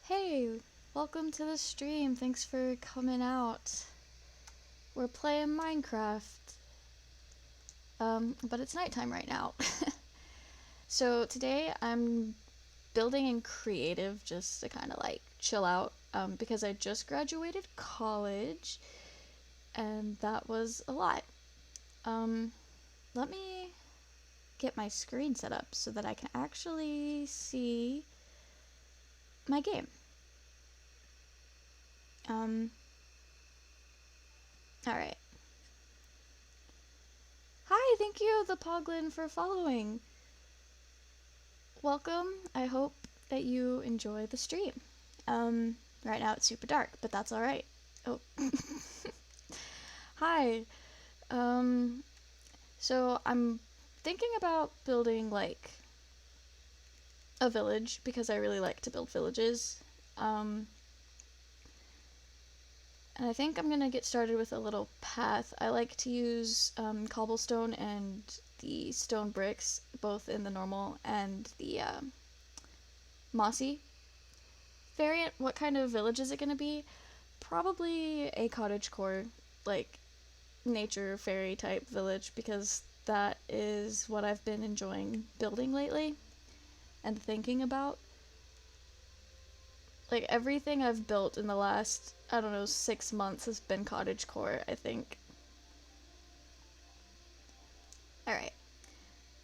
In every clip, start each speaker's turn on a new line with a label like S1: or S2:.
S1: Hey, welcome to the stream. Thanks for coming out. We're playing Minecraft. But it's nighttime right now. So today I'm building in creative just to kind of like chill out because I just graduated college and that was a lot. Let me get my screen set up so that I can actually see my game. Alright. Hi, thank you, the Poglin, for following. Welcome. I hope that you enjoy the stream. Right now it's super dark, but that's alright. Oh. Hi. So I'm thinking about building, like, a village, because I really like to build villages. And I think I'm gonna get started with a little path. I like to use cobblestone and the stone bricks, both in the normal and the mossy variant. What kind of village is it gonna be? Probably a cottagecore, like nature fairy type village, because that is what I've been enjoying building lately and thinking about. Like, everything I've built in the last, I don't know, 6 months has been cottagecore, I think. Alright.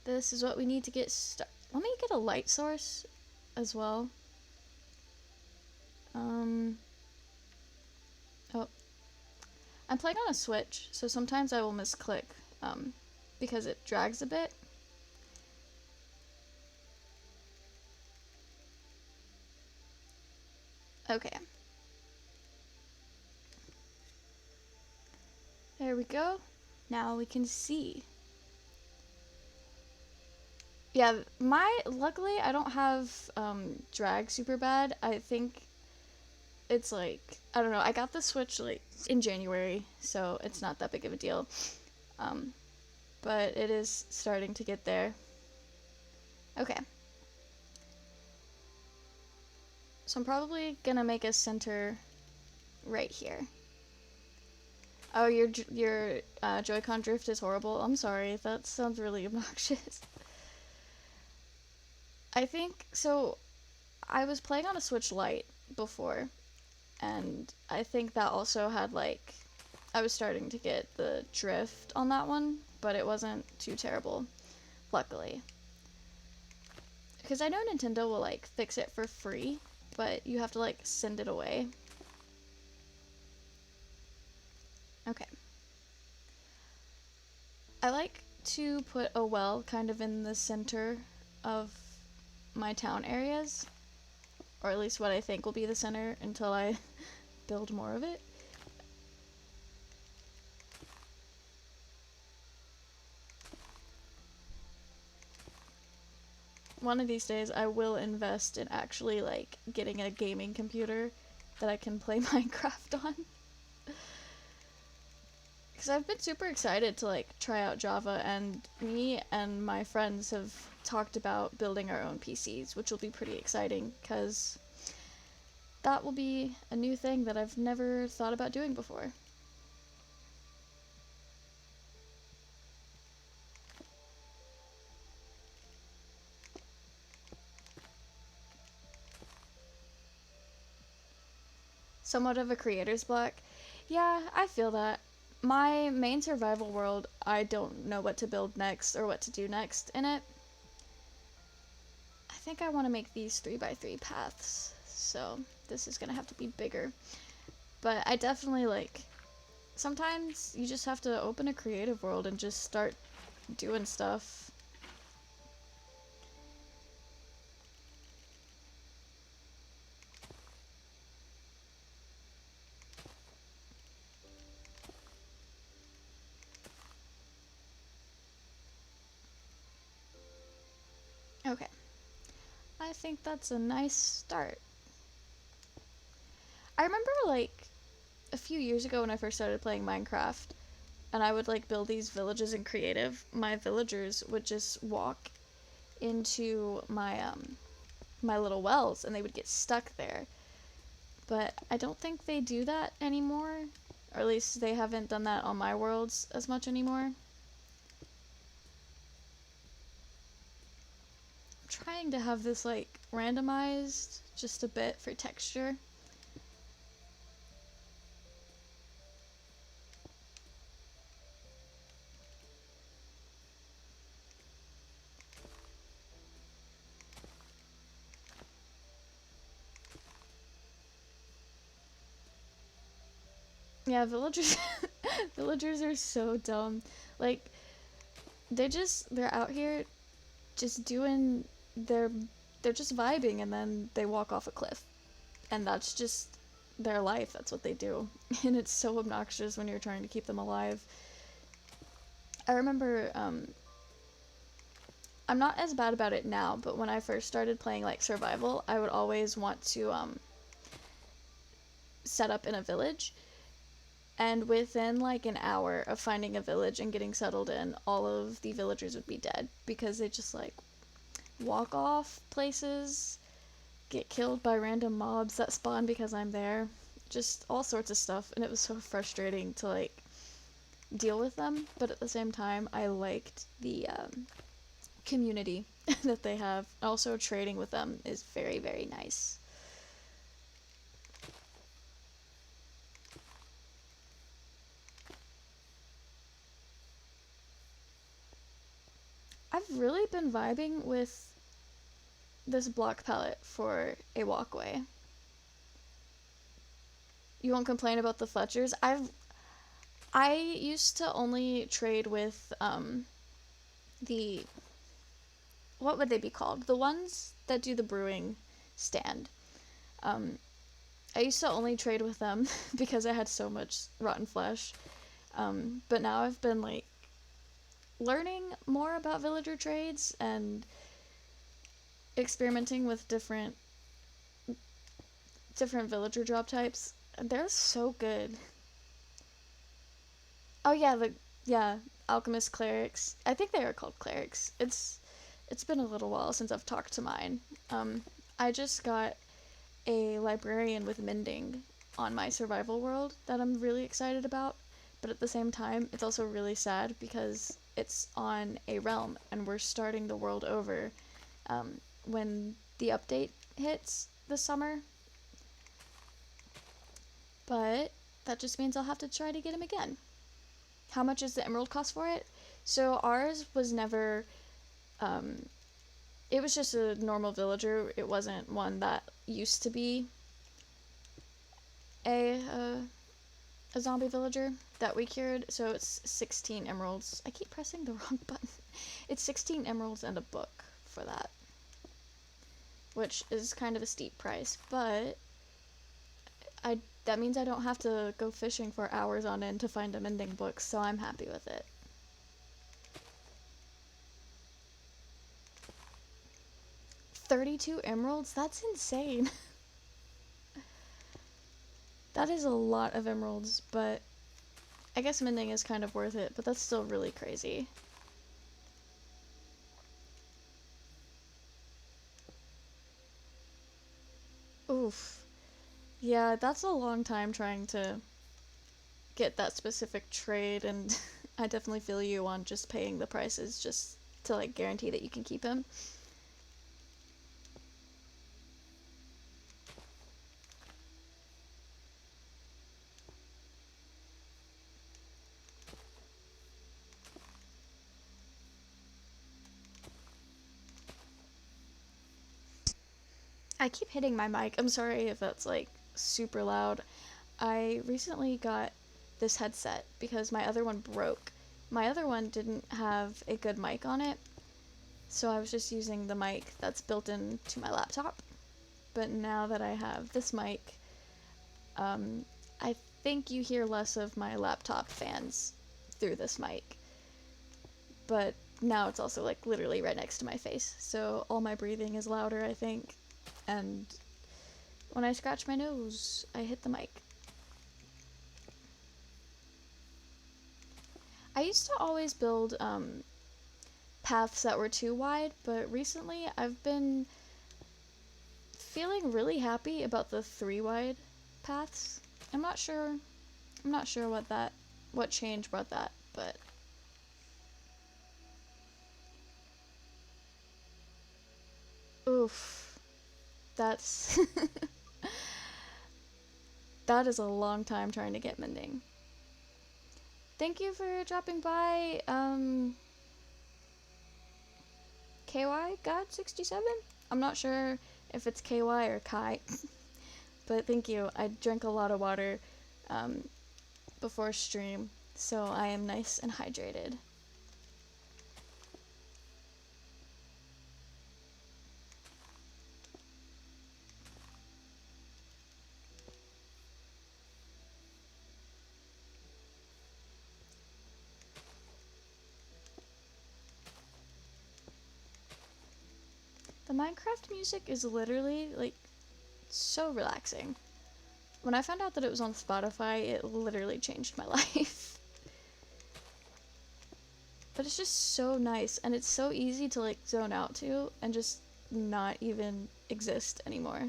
S1: This is what we need to get started. Let me get a light source as well. Oh. I'm playing on a Switch, so sometimes I will misclick, because it drags a bit. Okay. There we go. Now we can see. Yeah, luckily I don't have drag super bad. I think it's like, I don't know, I got the Switch like in January, so it's not that big of a deal. But it is starting to get there. Okay. So I'm probably gonna make a center right here. Oh, your Joy-Con drift is horrible. I'm sorry, that sounds really obnoxious. I think, so I was playing on a Switch Lite before, and I think that also had like, I was starting to get the drift on that one, but it wasn't too terrible, luckily. Because I know Nintendo will like fix it for free, but you have to like send it away. Okay. I like to put a well kind of in the center of my town areas, or at least what I think will be the center until I build more of it. One of these days I will invest in actually like getting a gaming computer that I can play Minecraft on. Because I've been super excited to like try out Java, and me and my friends have talked about building our own PCs, which will be pretty exciting because that will be a new thing that I've never thought about doing before. Somewhat of a creator's block. Yeah, I feel that. My main survival world, I don't know what to build next or what to do next in it. I think I want to make these 3x3 paths, so this is gonna have to be bigger. But I definitely like, sometimes you just have to open a creative world and just start doing stuff. Okay. I think that's a nice start. I remember like a few years ago when I first started playing Minecraft, and I would like build these villages in creative, my villagers would just walk into my my little wells and they would get stuck there. but I don't think they do that anymore, or at least they haven't done that on my worlds as much anymore. I'm trying to have this like randomized just a bit for texture. Yeah, villagers villagers are so dumb. Like they're out here just doing their they're just vibing and then they walk off a cliff. And that's just their life. That's what they do. And it's so obnoxious when you're trying to keep them alive. I remember I'm not as bad about it now, but when I first started playing like survival, I would always want to set up in a village, and within like an hour of finding a village and getting settled in, all of the villagers would be dead because they just like walk off places, get killed by random mobs that spawn because I'm there, just all sorts of stuff. And it was so frustrating to like deal with them, but at the same time I liked the community that they have. Also trading with them is very, very nice. I've really been vibing with this block palette for a walkway. You won't complain about the Fletchers? I used to only trade with the what would they be called? The ones that do the brewing stand. Um, I used to only trade with them because I had so much rotten flesh. But now I've been like learning more about villager trades and experimenting with different villager job types. They're so good. Oh yeah, alchemist clerics. I think they are called clerics. It's been a little while since I've talked to mine. I just got a librarian with mending on my survival world that I'm really excited about, but at the same time, it's also really sad because it's on a realm and we're starting the world over when the update hits this summer. But that just means I'll have to try to get him again. How much is the emerald cost for it? So ours was never it was just a normal villager. It wasn't one that used to be a zombie villager that we cured. So it's 16 emeralds. I keep pressing the wrong button. It's 16 emeralds and a book for that, which is kind of a steep price, but that means I don't have to go fishing for hours on end to find a mending book, so I'm happy with it. 32 emeralds? That's insane. That is a lot of emeralds, but I guess mending is kind of worth it, but that's still really crazy. Oof. Yeah, that's a long time trying to get that specific trade, and I definitely feel you on just paying the prices just to like guarantee that you can keep him. I keep hitting my mic. I'm sorry if that's like super loud. I recently got this headset because my other one broke. My other one didn't have a good mic on it, so I was just using the mic that's built into my laptop. But now that I have this mic, I think you hear less of my laptop fans through this mic. But now it's also like literally right next to my face, so all my breathing is louder, I think. And when I scratch my nose, I hit the mic. I used to always build paths that were too wide, but recently I've been feeling really happy about the 3 wide paths. I'm not sure what change brought that, but oof, that's that is a long time trying to get mending. Thank you for dropping by, KY God 67. I'm not sure if it's KY or Kai, but thank you. I drank a lot of water before stream, so I am nice and hydrated. The Minecraft music is literally, like, so relaxing. When I found out that it was on Spotify, it literally changed my life. But it's just so nice, and it's so easy to, like, zone out to and just not even exist anymore.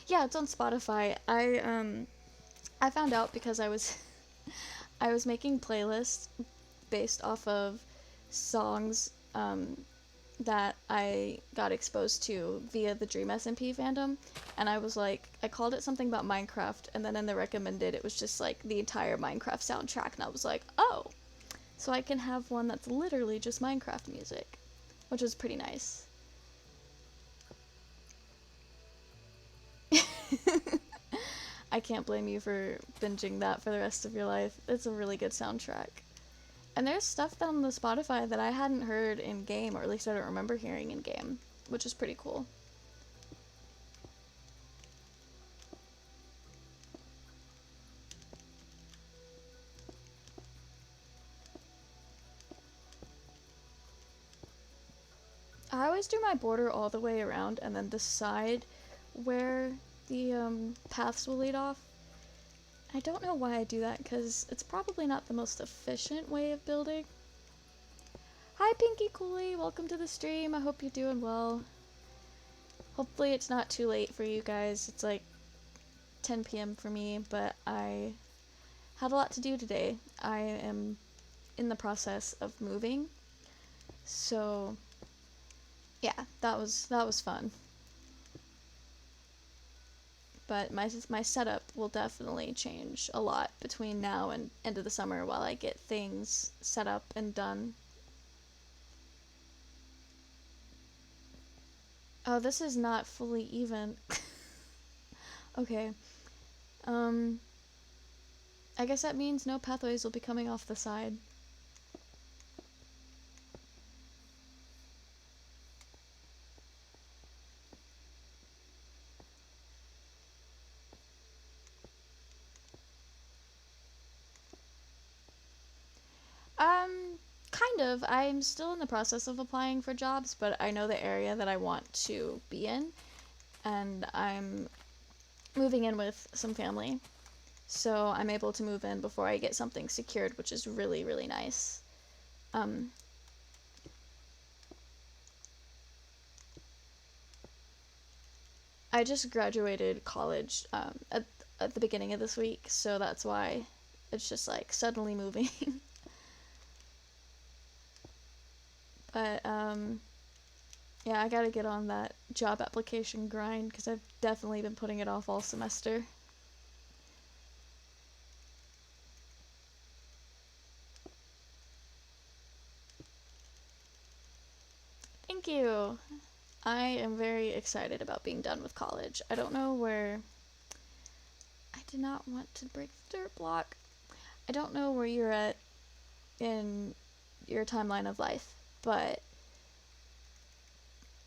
S1: Yeah, it's on Spotify. I found out because I was I was making playlists based off of songs that I got exposed to via the Dream SMP fandom, and I was like, I called it something about Minecraft, and then in the recommended it was just like the entire Minecraft soundtrack, and I was like, oh, so I can have one that's literally just Minecraft music, which is pretty nice. I can't blame you for binging that for the rest of your life. It's a really good soundtrack. And there's stuff on the Spotify that I hadn't heard in game, or at least I don't remember hearing in game, which is pretty cool. I always do my border all the way around and then decide where the paths will lead off. I don't know why I do that, because it's probably not the most efficient way of building. Hi Pinky Cooley, welcome to the stream. I hope you're doing well. Hopefully it's not too late for you guys. It's like 10 p.m. for me, but I had a lot to do today. I am in the process of moving, so yeah, that was fun. But my setup will definitely change a lot between now and end of the summer while I get things set up and done. Oh, this is not fully even. Okay. I guess that means no pathways will be coming off the side. Kind of. I'm still in the process of applying for jobs, but I know the area that I want to be in, and I'm moving in with some family, so I'm able to move in before I get something secured, which is really, really nice. I just graduated college at the beginning of this week, so that's why it's just like suddenly moving. But yeah, I gotta get on that job application grind because I've definitely been putting it off all semester. Thank you. I am very excited about being done with college. I don't know where... I did not want to break the dirt block. I don't know where you're at in your timeline of life, but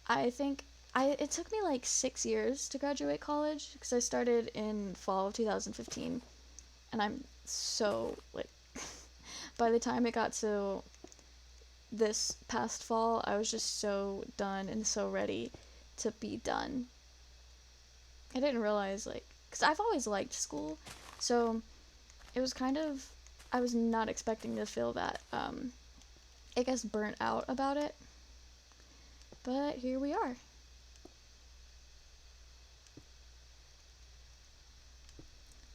S1: I think it took me like 6 years to graduate college because I started in fall of 2015, and I'm so like by the time it got to this past fall, I was just so done and so ready to be done. I didn't realize, like, because I've always liked school, so it was kind of, I was not expecting to feel that, I guess, burnt out about it. But here we are.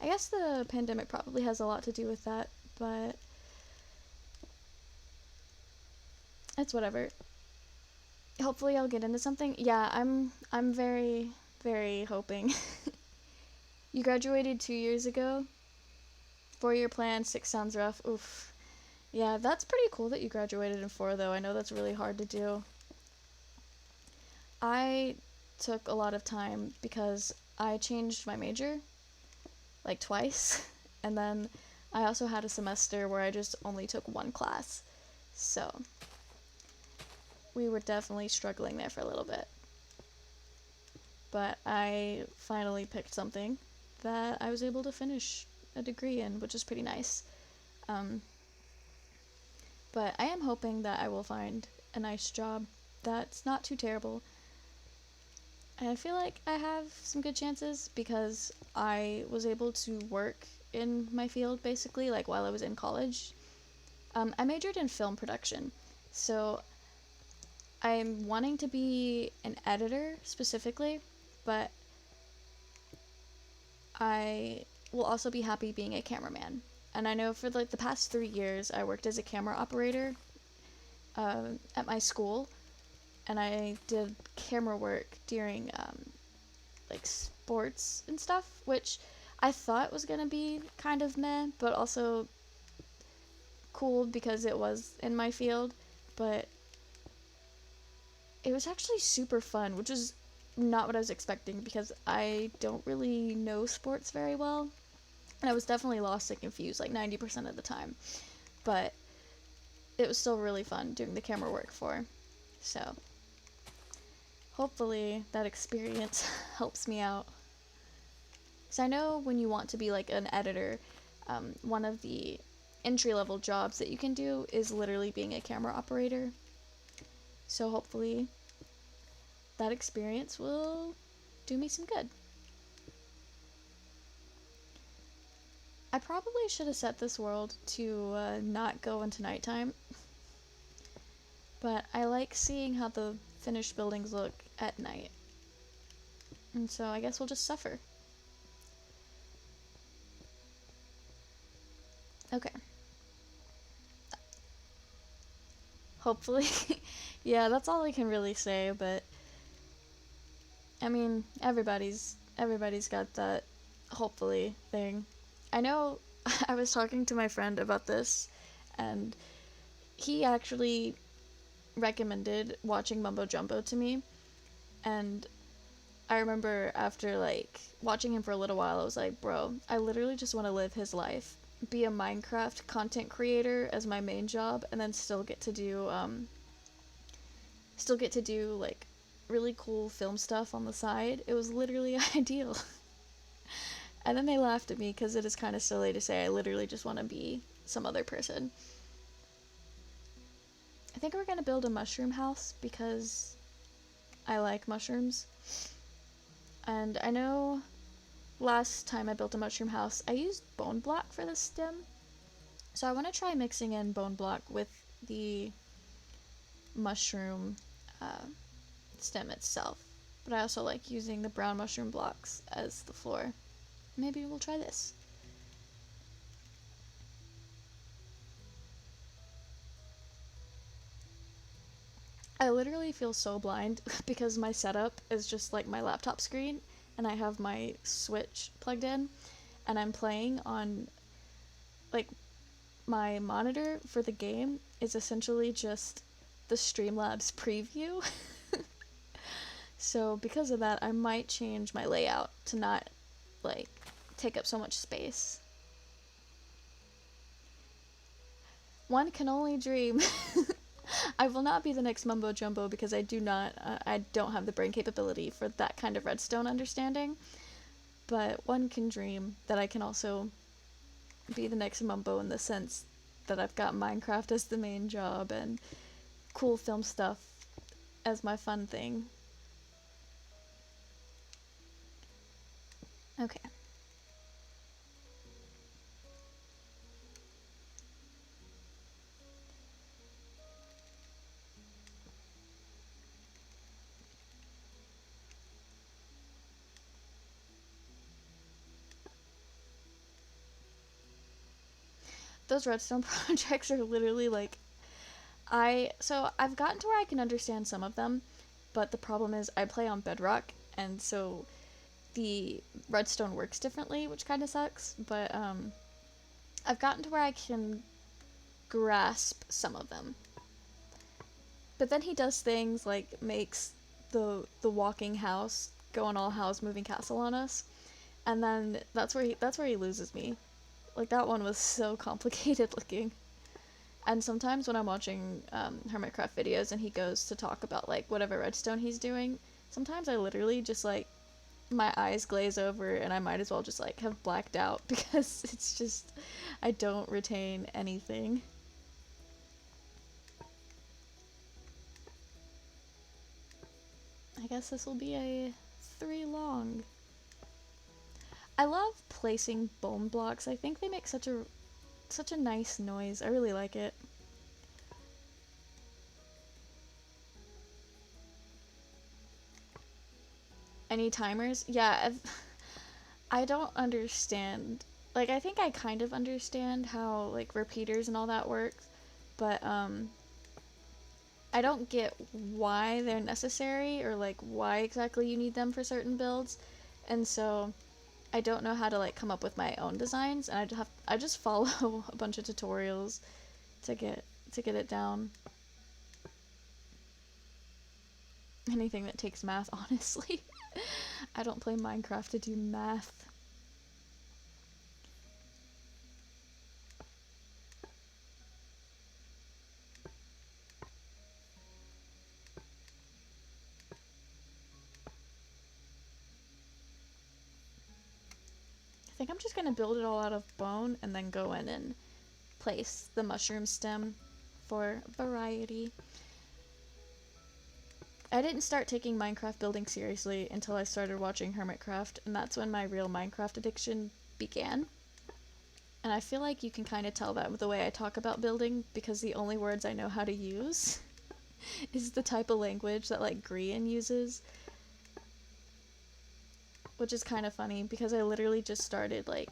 S1: I guess the pandemic probably has a lot to do with that, but it's whatever. Hopefully I'll get into something. Yeah, I'm very very hoping. You graduated 2 years ago. 4-year plan, 6 sounds rough. Oof. Yeah, that's pretty cool that you graduated in 4 though. I know that's really hard to do. I took a lot of time because I changed my major like twice, and then I also had a semester where I just only took one class. So, we were definitely struggling there for a little bit. But I finally picked something that I was able to finish a degree in, which is pretty nice. Um, but I am hoping that I will find a nice job that's not too terrible. And I feel like I have some good chances because I was able to work in my field basically, like while I was in college. I majored in film production, so I'm wanting to be an editor specifically, but I will also be happy being a cameraman. And I know for like the past 3 years, I worked as a camera operator at my school, and I did camera work during like sports and stuff, which I thought was gonna be kind of meh, but also cool because it was in my field. But it was actually super fun, which is not what I was expecting because I don't really know sports very well. And I was definitely lost and confused like 90% of the time. But it was still really fun doing the camera work for. So hopefully that experience helps me out. Because I know when you want to be like an editor, one of the entry-level jobs that you can do is literally being a camera operator. So hopefully that experience will do me some good. I probably should have set this world to not go into nighttime, but I like seeing how the finished buildings look at night. And so I guess we'll just suffer. Okay. Hopefully. Yeah, that's all I can really say, but I mean, everybody's got that hopefully thing. I know I was talking to my friend about this, and he actually recommended watching Mumbo Jumbo to me, and I remember after like watching him for a little while, I was like, bro, I literally just want to live his life, be a Minecraft content creator as my main job, and then still get to do like really cool film stuff on the side. It was literally ideal. And then they laughed at me because it is kind of silly to say I literally just want to be some other person. I think we're gonna build a mushroom house because I like mushrooms. And I know last time I built a mushroom house, I used bone block for the stem. So I want to try mixing in bone block with the mushroom uh, stem itself. But I also like using the brown mushroom blocks as the floor. Maybe we'll try this. I literally feel so blind because my setup is just like my laptop screen and I have my Switch plugged in and I'm playing on like my monitor for the game is essentially just the Streamlabs preview. So because of that, I might change my layout to not like take up so much space. One can only dream. I will not be the next mumbo jumbo because I don't have the brain capability for that kind of redstone understanding. But one can dream that I can also be the next mumbo in the sense that I've got Minecraft as the main job and cool film stuff as my fun thing. Okay. those redstone projects are literally like, I've gotten to where I can understand some of them, but the problem is I play on Bedrock, and so the redstone works differently, which kind of sucks, but I've gotten to where I can grasp some of them. But then he does things like makes the walking house go on all house moving castle on us, and then that's where he loses me. Like, that one was so complicated looking. And sometimes when I'm watching Hermitcraft videos and he goes to talk about like whatever redstone he's doing, sometimes I literally just like my eyes glaze over and I might as well just like have blacked out because it's just I don't retain anything. I guess this will be a 3 long. I love placing bone blocks. I think they make such a nice noise. I really like it. Any timers? Yeah, I don't understand. Like, I think I kind of understand how like repeaters and all that works, but I don't get why they're necessary or like why exactly you need them for certain builds. And so I don't know how to like come up with my own designs, and I just follow a bunch of tutorials to get it down. Anything that takes math, honestly. I don't play Minecraft to do math. I think I'm just gonna build it all out of bone and then go in and place the mushroom stem for variety. I didn't start taking Minecraft building seriously until I started watching Hermitcraft, and that's when my real Minecraft addiction began. And I feel like you can kind of tell that with the way I talk about building, because the only words I know how to use is the type of language that like Grian uses. Which is kind of funny because I literally just started like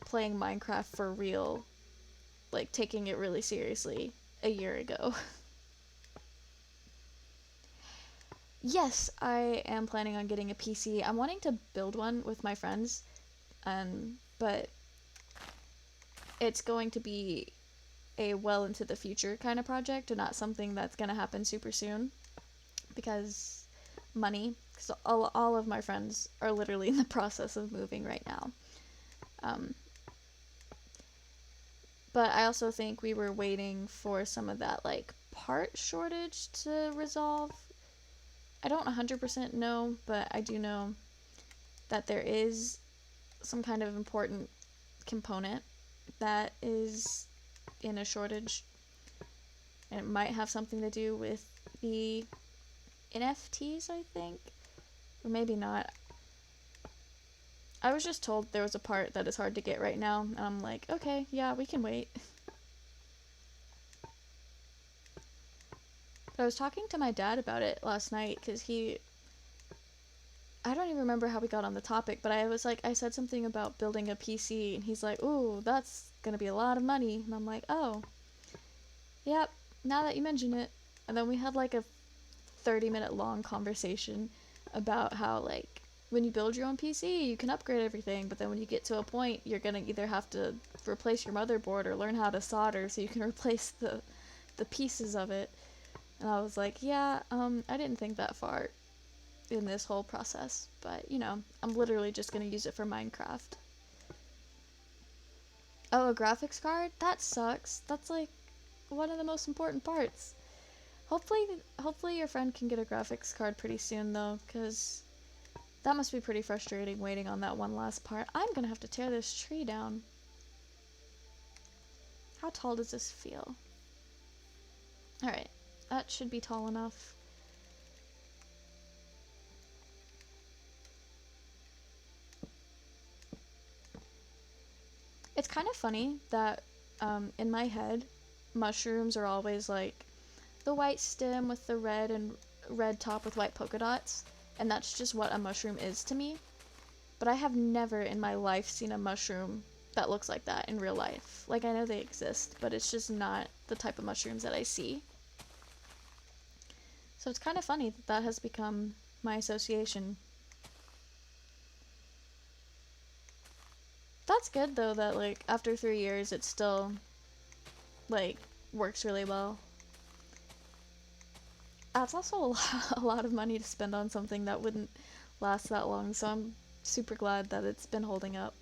S1: playing Minecraft for real, like taking it really seriously a year ago. Yes, I am planning on getting a PC. I'm wanting to build one with my friends, but it's going to be a well into the future kind of project and not something that's going to happen super soon because money. Because all of my friends are literally in the process of moving right now. But I also think we were waiting for some of that like part shortage to resolve. I don't 100% know, but I do know that there is some kind of important component that is in a shortage, and it might have something to do with the NFTs, I think, or maybe not. I was just told there was a part that is hard to get right now, and I'm like, okay, yeah, we can wait. But I was talking to my dad about it last night because I don't even remember how we got on the topic, but I said something about building a PC, and he's like, ooh, that's gonna be a lot of money. And I'm like, oh, yep, now that you mention it. And then we had like a 30-minute long conversation about how like when you build your own PC, you can upgrade everything, but then when you get to a point, you're gonna either have to replace your motherboard or learn how to solder so you can replace the pieces of it. And I was like, yeah, I didn't think that far in this whole process, but you know, I'm literally just gonna use it for Minecraft. Oh, a graphics card? That sucks. That's like one of the most important parts. Hopefully your friend can get a graphics card pretty soon though, because that must be pretty frustrating waiting on that one last part. I'm gonna have to tear this tree down. How tall does this feel? Alright, that should be tall enough. It's kind of funny that in my head, mushrooms are always like the white stem with the red top with white polka dots, and that's just what a mushroom is to me. But I have never in my life seen a mushroom that looks like that in real life. Like, I know they exist, but it's just not the type of mushrooms that I see. So it's kind of funny that that has become my association. That's good, though, that, like, after 3 years, it still, like, works really well. That's also a lot of money to spend on something that wouldn't last that long, so I'm super glad that it's been holding up.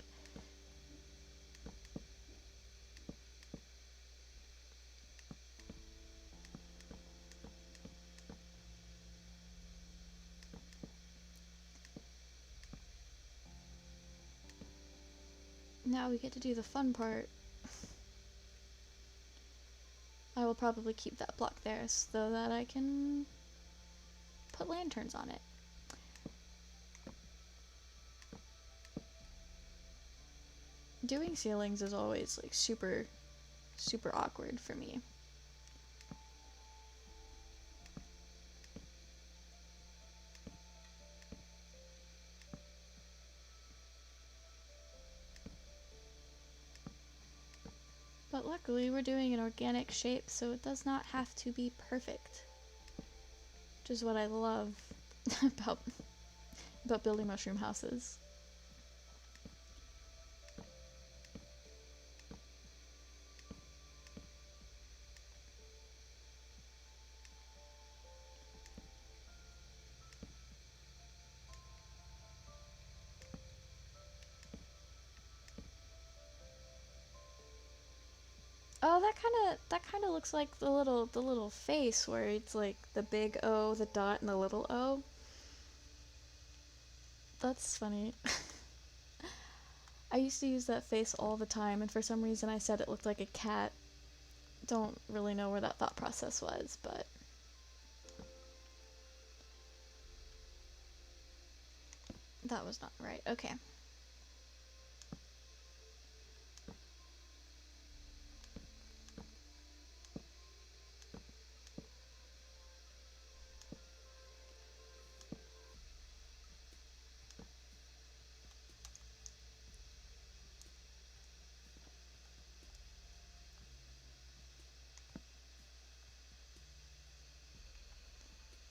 S1: Now we get to do the fun part. I will probably keep that block there so that I can put lanterns on it. Doing ceilings is always like super awkward for me. But luckily we're doing an organic shape, so it does not have to be perfect. Which is what I love about building mushroom houses. Oh, that kind of looks like the little face where it's like the big O, the dot, and the little O. That's funny. I used to use that face all the time, and for some reason I said it looked like a cat. Don't really know where that thought process was, but that was not right. Okay.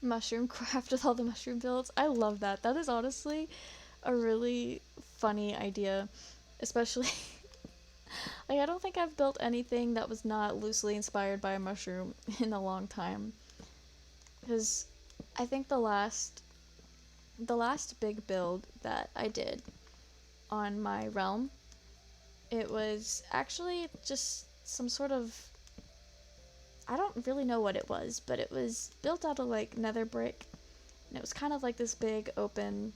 S1: Mushroom craft with all the mushroom builds. I love that. That is honestly a really funny idea, especially like I don't think I've built anything that was not loosely inspired by a mushroom in a long time. Cuz I think the last big build that I did on my realm, it was actually just some sort of, I don't really know what it was, but it was built out of like nether brick, and it was kind of like this big open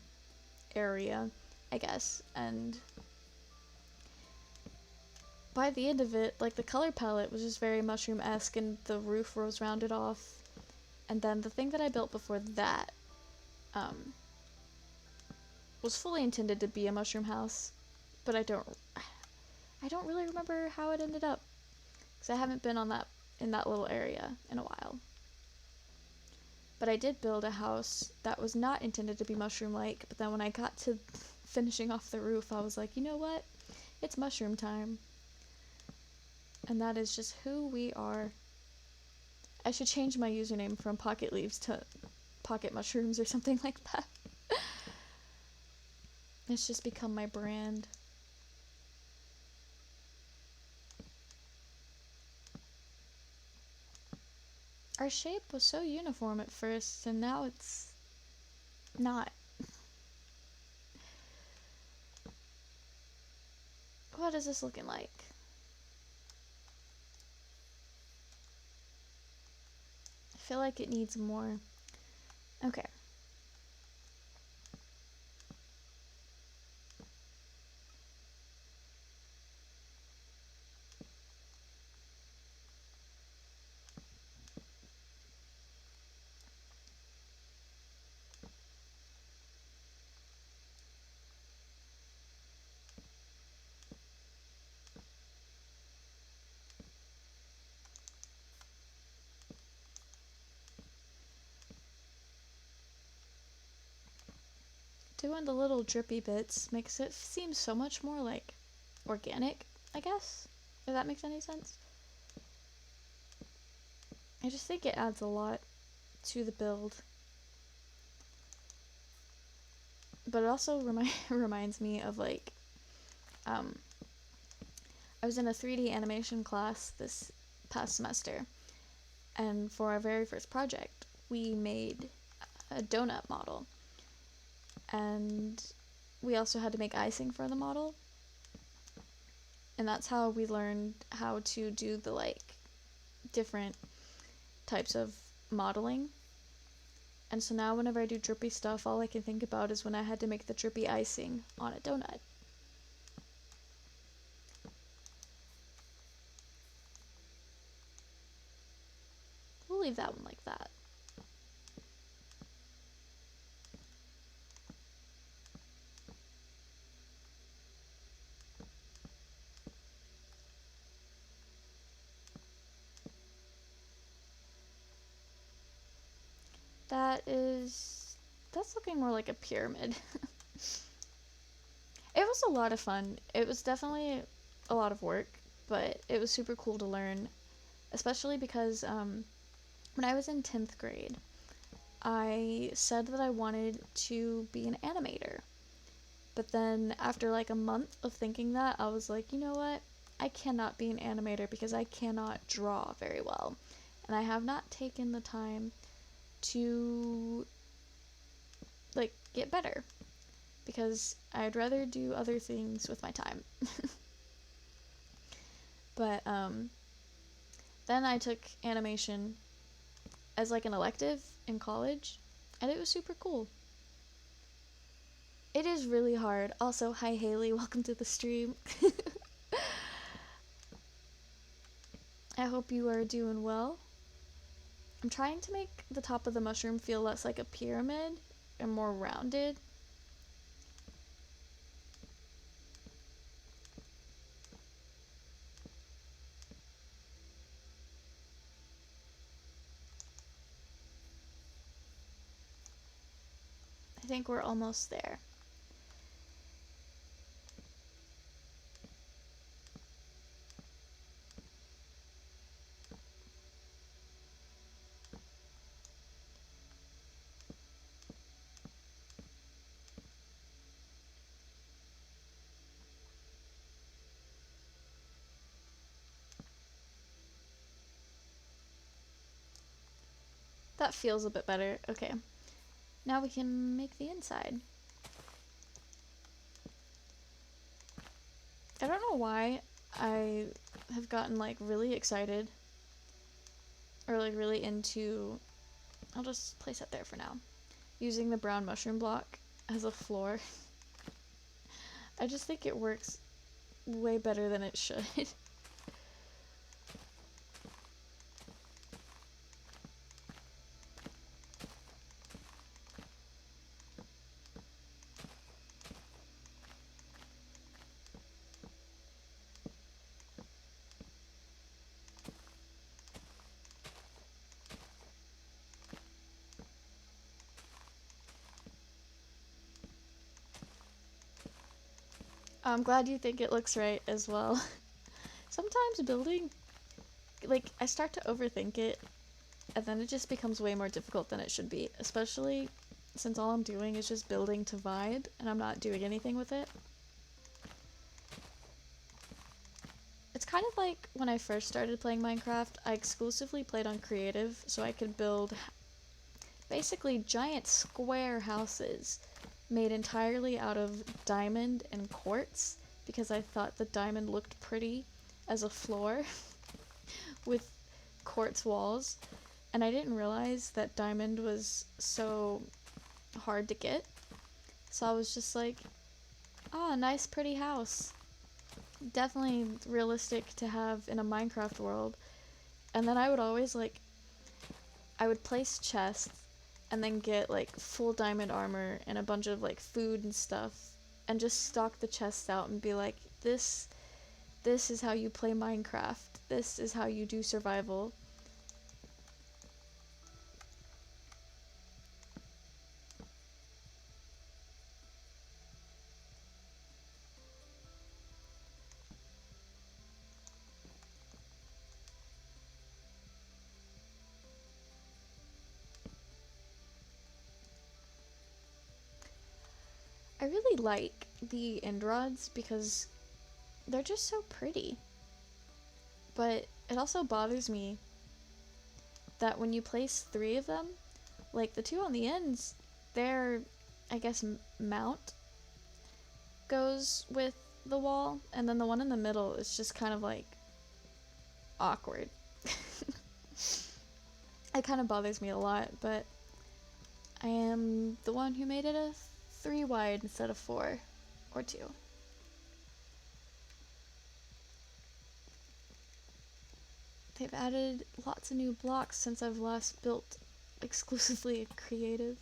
S1: area, I guess. And by the end of it, like the color palette was just very mushroom-esque, and the roof was rounded off. And then the thing that I built before that was fully intended to be a mushroom house, but I don't really remember how it ended up, because I haven't been in that little area in a while. But I did build a house that was not intended to be mushroom-like, but then when I got to finishing off the roof, I was like, you know what? It's mushroom time. And that is just who we are. I should change my username from Pocket Leaves to Pocket Mushrooms or something like that. It's just become my brand. Our shape was so uniform at first, and now it's not. What is this looking like? I feel like it needs more. Okay. Doing the little drippy bits makes it seem so much more like organic, I guess, if that makes any sense. I just think it adds a lot to the build. But it also reminds me of like, I was in a 3D animation class this past semester, and for our very first project, we made a donut model. And we also had to make icing for the model. And that's how we learned how to do the like different types of modeling. And so now whenever I do drippy stuff, all I can think about is when I had to make the drippy icing on a donut. We'll leave that one like that. That's looking more like a pyramid. It was a lot of fun. It was definitely a lot of work, but it was super cool to learn, especially because when I was in 10th grade, I said that I wanted to be an animator. But then after like a month of thinking that, I was like, you know what? I cannot be an animator because I cannot draw very well. And I have not taken the time to like get better because I'd rather do other things with my time. But then I took animation as like an elective in college, and it was super cool. It is really hard. Also, hi Haley, welcome to the stream. I hope you are doing well. I'm trying to make the top of the mushroom feel less like a pyramid and more rounded. I think we're almost there. That feels a bit better. Okay. Now we can make the inside. I don't know why I have gotten like really excited or like really into, I'll just place it there for now, using the brown mushroom block as a floor. I just think it works way better than it should. I'm glad you think it looks right as well. Sometimes building, like, I start to overthink it, and then it just becomes way more difficult than it should be, especially since all I'm doing is just building to vibe, and I'm not doing anything with it. It's kind of like when I first started playing Minecraft, I exclusively played on creative, so I could build basically giant square houses made entirely out of diamond and quartz, because I thought the diamond looked pretty as a floor with quartz walls, and I didn't realize that diamond was so hard to get. So I was just like, oh, nice pretty house. Definitely realistic to have in a Minecraft world. And then I would always like, I would place chests and then get like full diamond armor and a bunch of like food and stuff and just stock the chests out and be like, this is how you play Minecraft. This is how you do survival. I really like the end rods because they're just so pretty. But it also bothers me that when you place 3 of them, like the 2 on the ends, their, I guess, mount goes with the wall, and then the one in the middle is just kind of like awkward. It kind of bothers me a lot, but I am the one who made it a 3 wide instead of 4 or 2. They've added lots of new blocks since I've last built exclusively creative.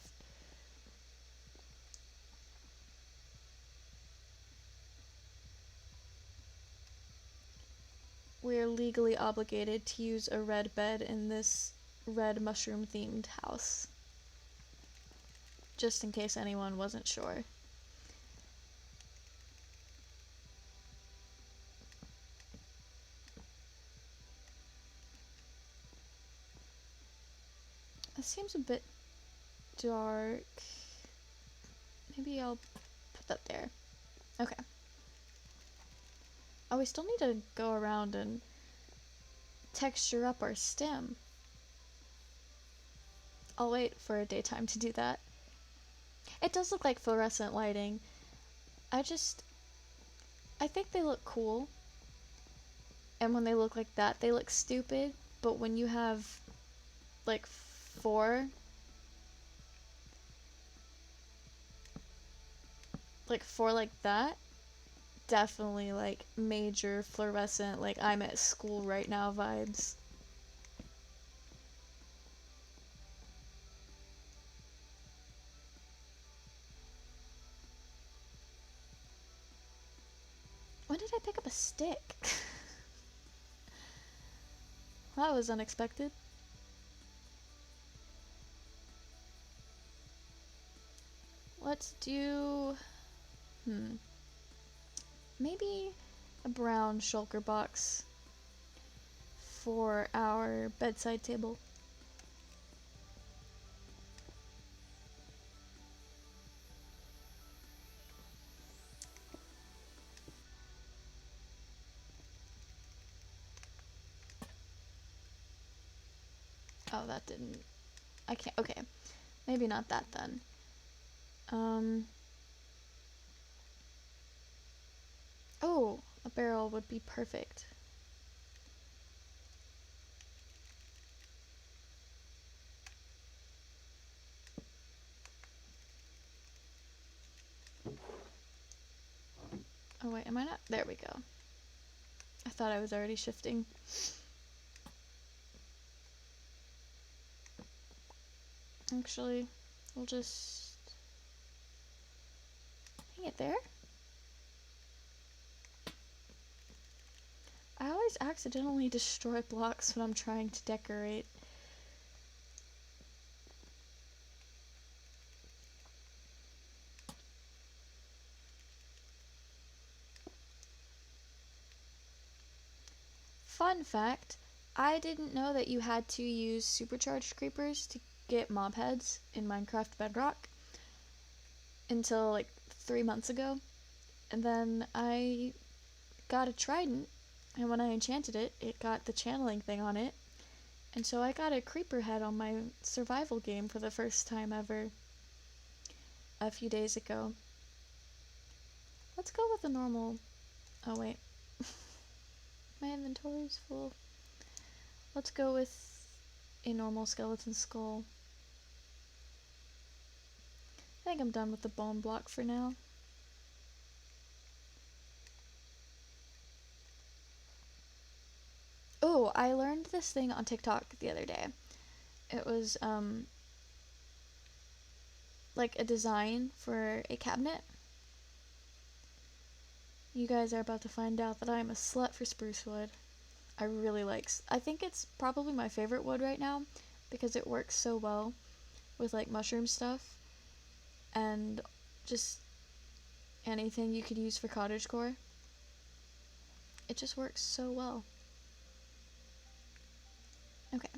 S1: We're legally obligated to use a red bed in this red mushroom themed house. Just in case anyone wasn't sure. It seems a bit dark. Maybe I'll put that there. Okay. Oh, we still need to go around and texture up our stem. I'll wait for a daytime to do that. It does look like fluorescent lighting. I think they look cool. And when they look like that, they look stupid. But when you have, like, 4... like, 4 like that, definitely, like, major fluorescent, like, I'm at school right now vibes. When did I pick up a stick? That was unexpected. Let's do... maybe a brown shulker box for our bedside table. Oh, that didn't... I can't... Okay. Maybe not that then. Oh, a barrel would be perfect. Oh wait, am I not? There we go. I thought I was already shifting. Actually, we'll just hang it there. I always accidentally destroy blocks when I'm trying to decorate. Fun fact, I didn't know that you had to use supercharged creepers to get mob heads in Minecraft Bedrock until like 3 months ago. And then I got a trident, and when I enchanted it, it got the channeling thing on it. And so I got a creeper head on my survival game for the first time ever a few days ago. Let's go with a normal... Oh wait. My inventory's full. Let's go with a normal skeleton skull. I think I'm done with the bone block for now. Oh, I learned this thing on TikTok the other day. It was, like a design for a cabinet. You guys are about to find out that I'm a slut for spruce wood. I really like... I think it's probably my favorite wood right now because it works so well with, like, mushroom stuff and just anything you could use for cottagecore. It just works so well. Okay.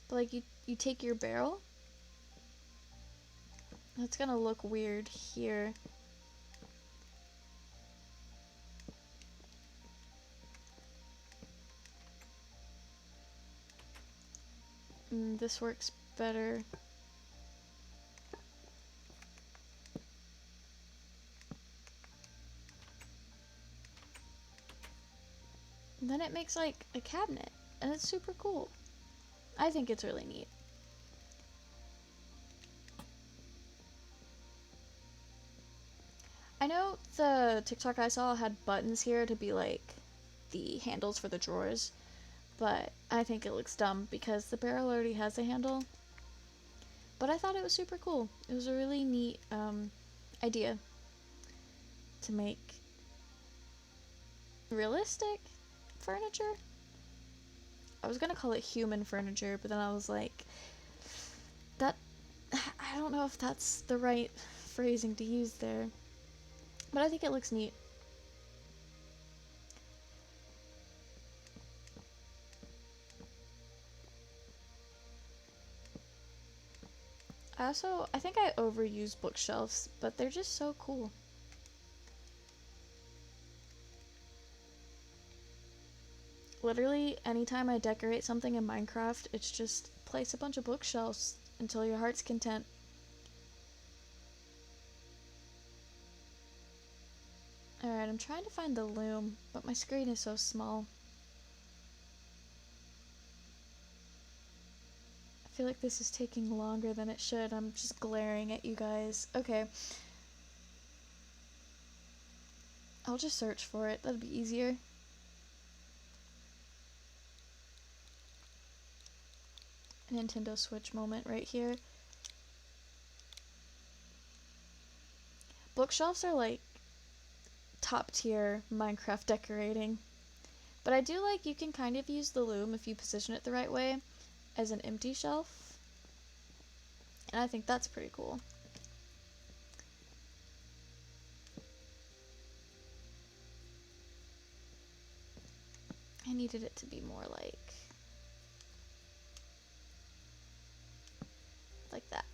S1: But, like, you take your barrel That's gonna look weird here. This works better. And then it makes like a cabinet, and it's super cool. I think it's really neat. I know the TikTok I saw had buttons here to be like the handles for the drawers, but I think it looks dumb because the barrel already has a handle. But I thought it was super cool. It was a really neat idea to make realistic furniture. I was gonna call it human furniture, but then I was like, that, I don't know if that's the right phrasing to use there. But I think it looks neat. I think I overuse bookshelves, but they're just so cool. Literally, anytime I decorate something in Minecraft, it's just place a bunch of bookshelves until your heart's content. Alright, I'm trying to find the loom, but my screen is so small. I feel like this is taking longer than it should. I'm just glaring at you guys. Okay. I'll just search for it. That'd be easier. A Nintendo Switch moment right here. Bookshelves are like top tier Minecraft decorating. But I do like you can kind of use the loom if you position it the right way as an empty shelf. And I think that's pretty cool. I needed it to be more like that.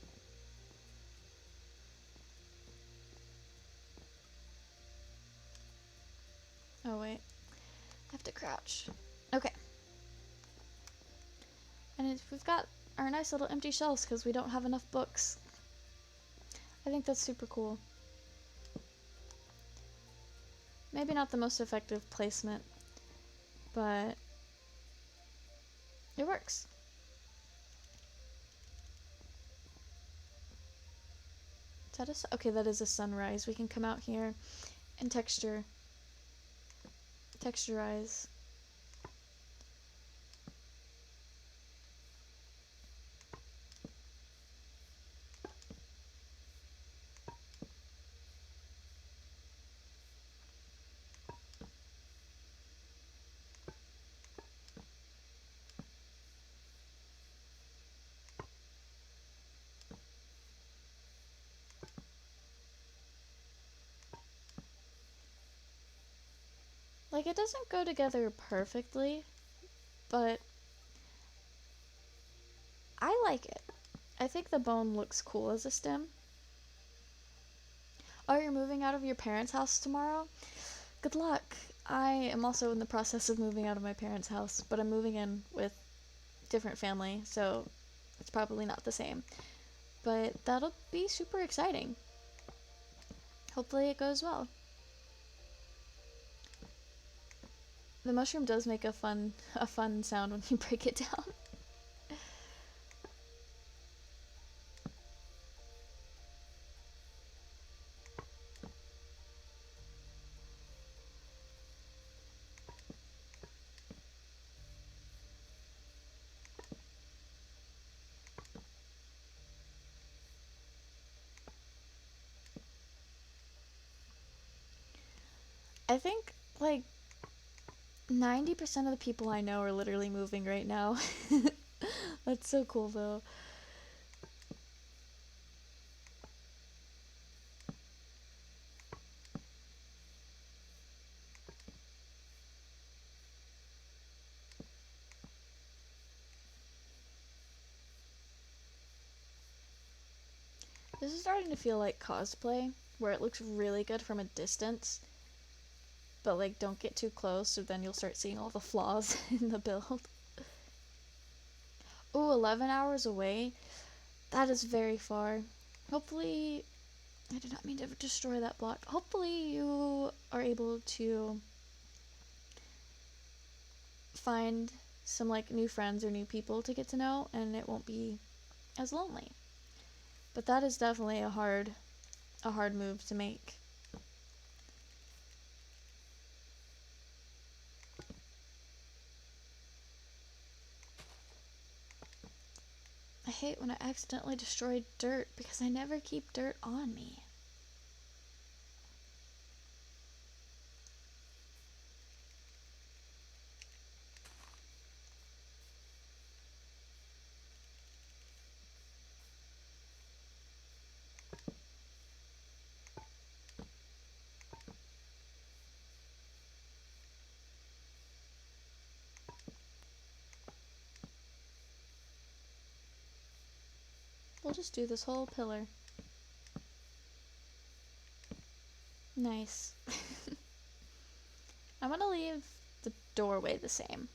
S1: Oh wait, I have to crouch. Okay. And we've got our nice little empty shelves because we don't have enough books. I think that's super cool. Maybe not the most effective placement, but it works. Is that okay, that is a sunrise. We can come out here and texturize. Like, it doesn't go together perfectly, but I like it. I think the bone looks cool as a stem. Oh, you're moving out of your parents' house tomorrow? Good luck. I am also in the process of moving out of my parents' house, but I'm moving in with different family, so it's probably not the same. But that'll be super exciting. Hopefully it goes well. The mushroom does make a fun sound when you break it down. I think like 90% of the people I know are literally moving right now. That's so cool though. This is starting to feel like cosplay, where it looks really good from a distance, but like don't get too close, or then you'll start seeing all the flaws in the build. Ooh, 11 hours away? That is very far. Hopefully, I did not mean to destroy that block. Hopefully you are able to find some like new friends or new people to get to know, and it won't be as lonely. But that is definitely a hard move to make. I hate when I accidentally destroy dirt because I never keep dirt on me. We'll just do this whole pillar. Nice. I'm gonna leave the doorway the same.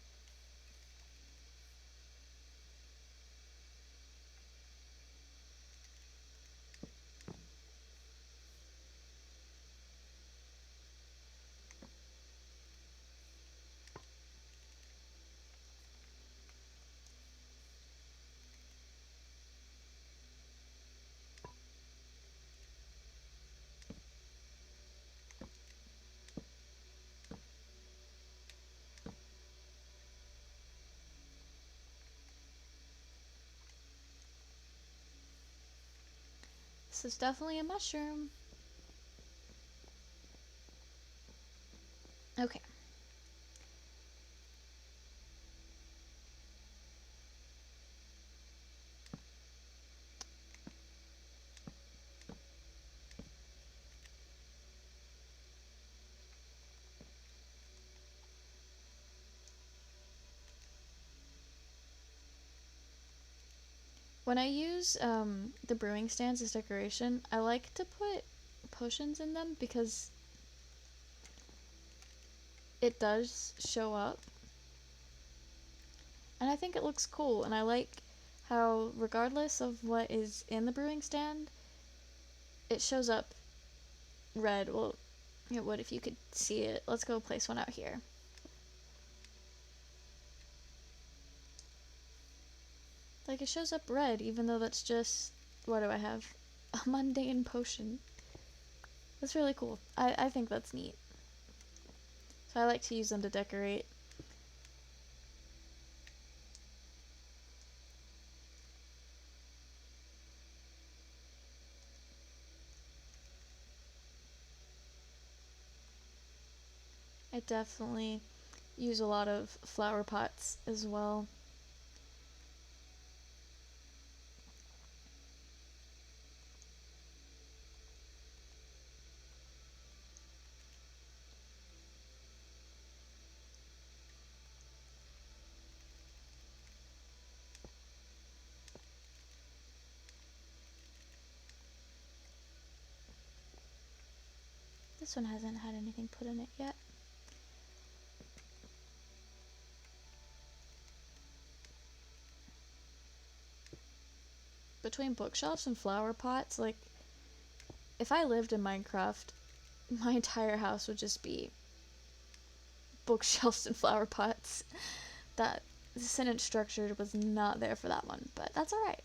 S1: This is definitely a mushroom. Okay. When I use the brewing stands as decoration, I like to put potions in them because it does show up. And I think it looks cool, and I like how regardless of what is in the brewing stand, it shows up red. Well, it would if you could see it. Let's go place one out here. Like, it shows up red, even though that's just, what do I have? A mundane potion. That's really cool. I think that's neat. So I like to use them to decorate. I definitely use a lot of flower pots as well. This one hasn't had anything put in it yet. Between bookshelves and flower pots, like, if I lived in Minecraft, my entire house would just be bookshelves and flower pots. That the sentence structure was not there for that one, but that's alright.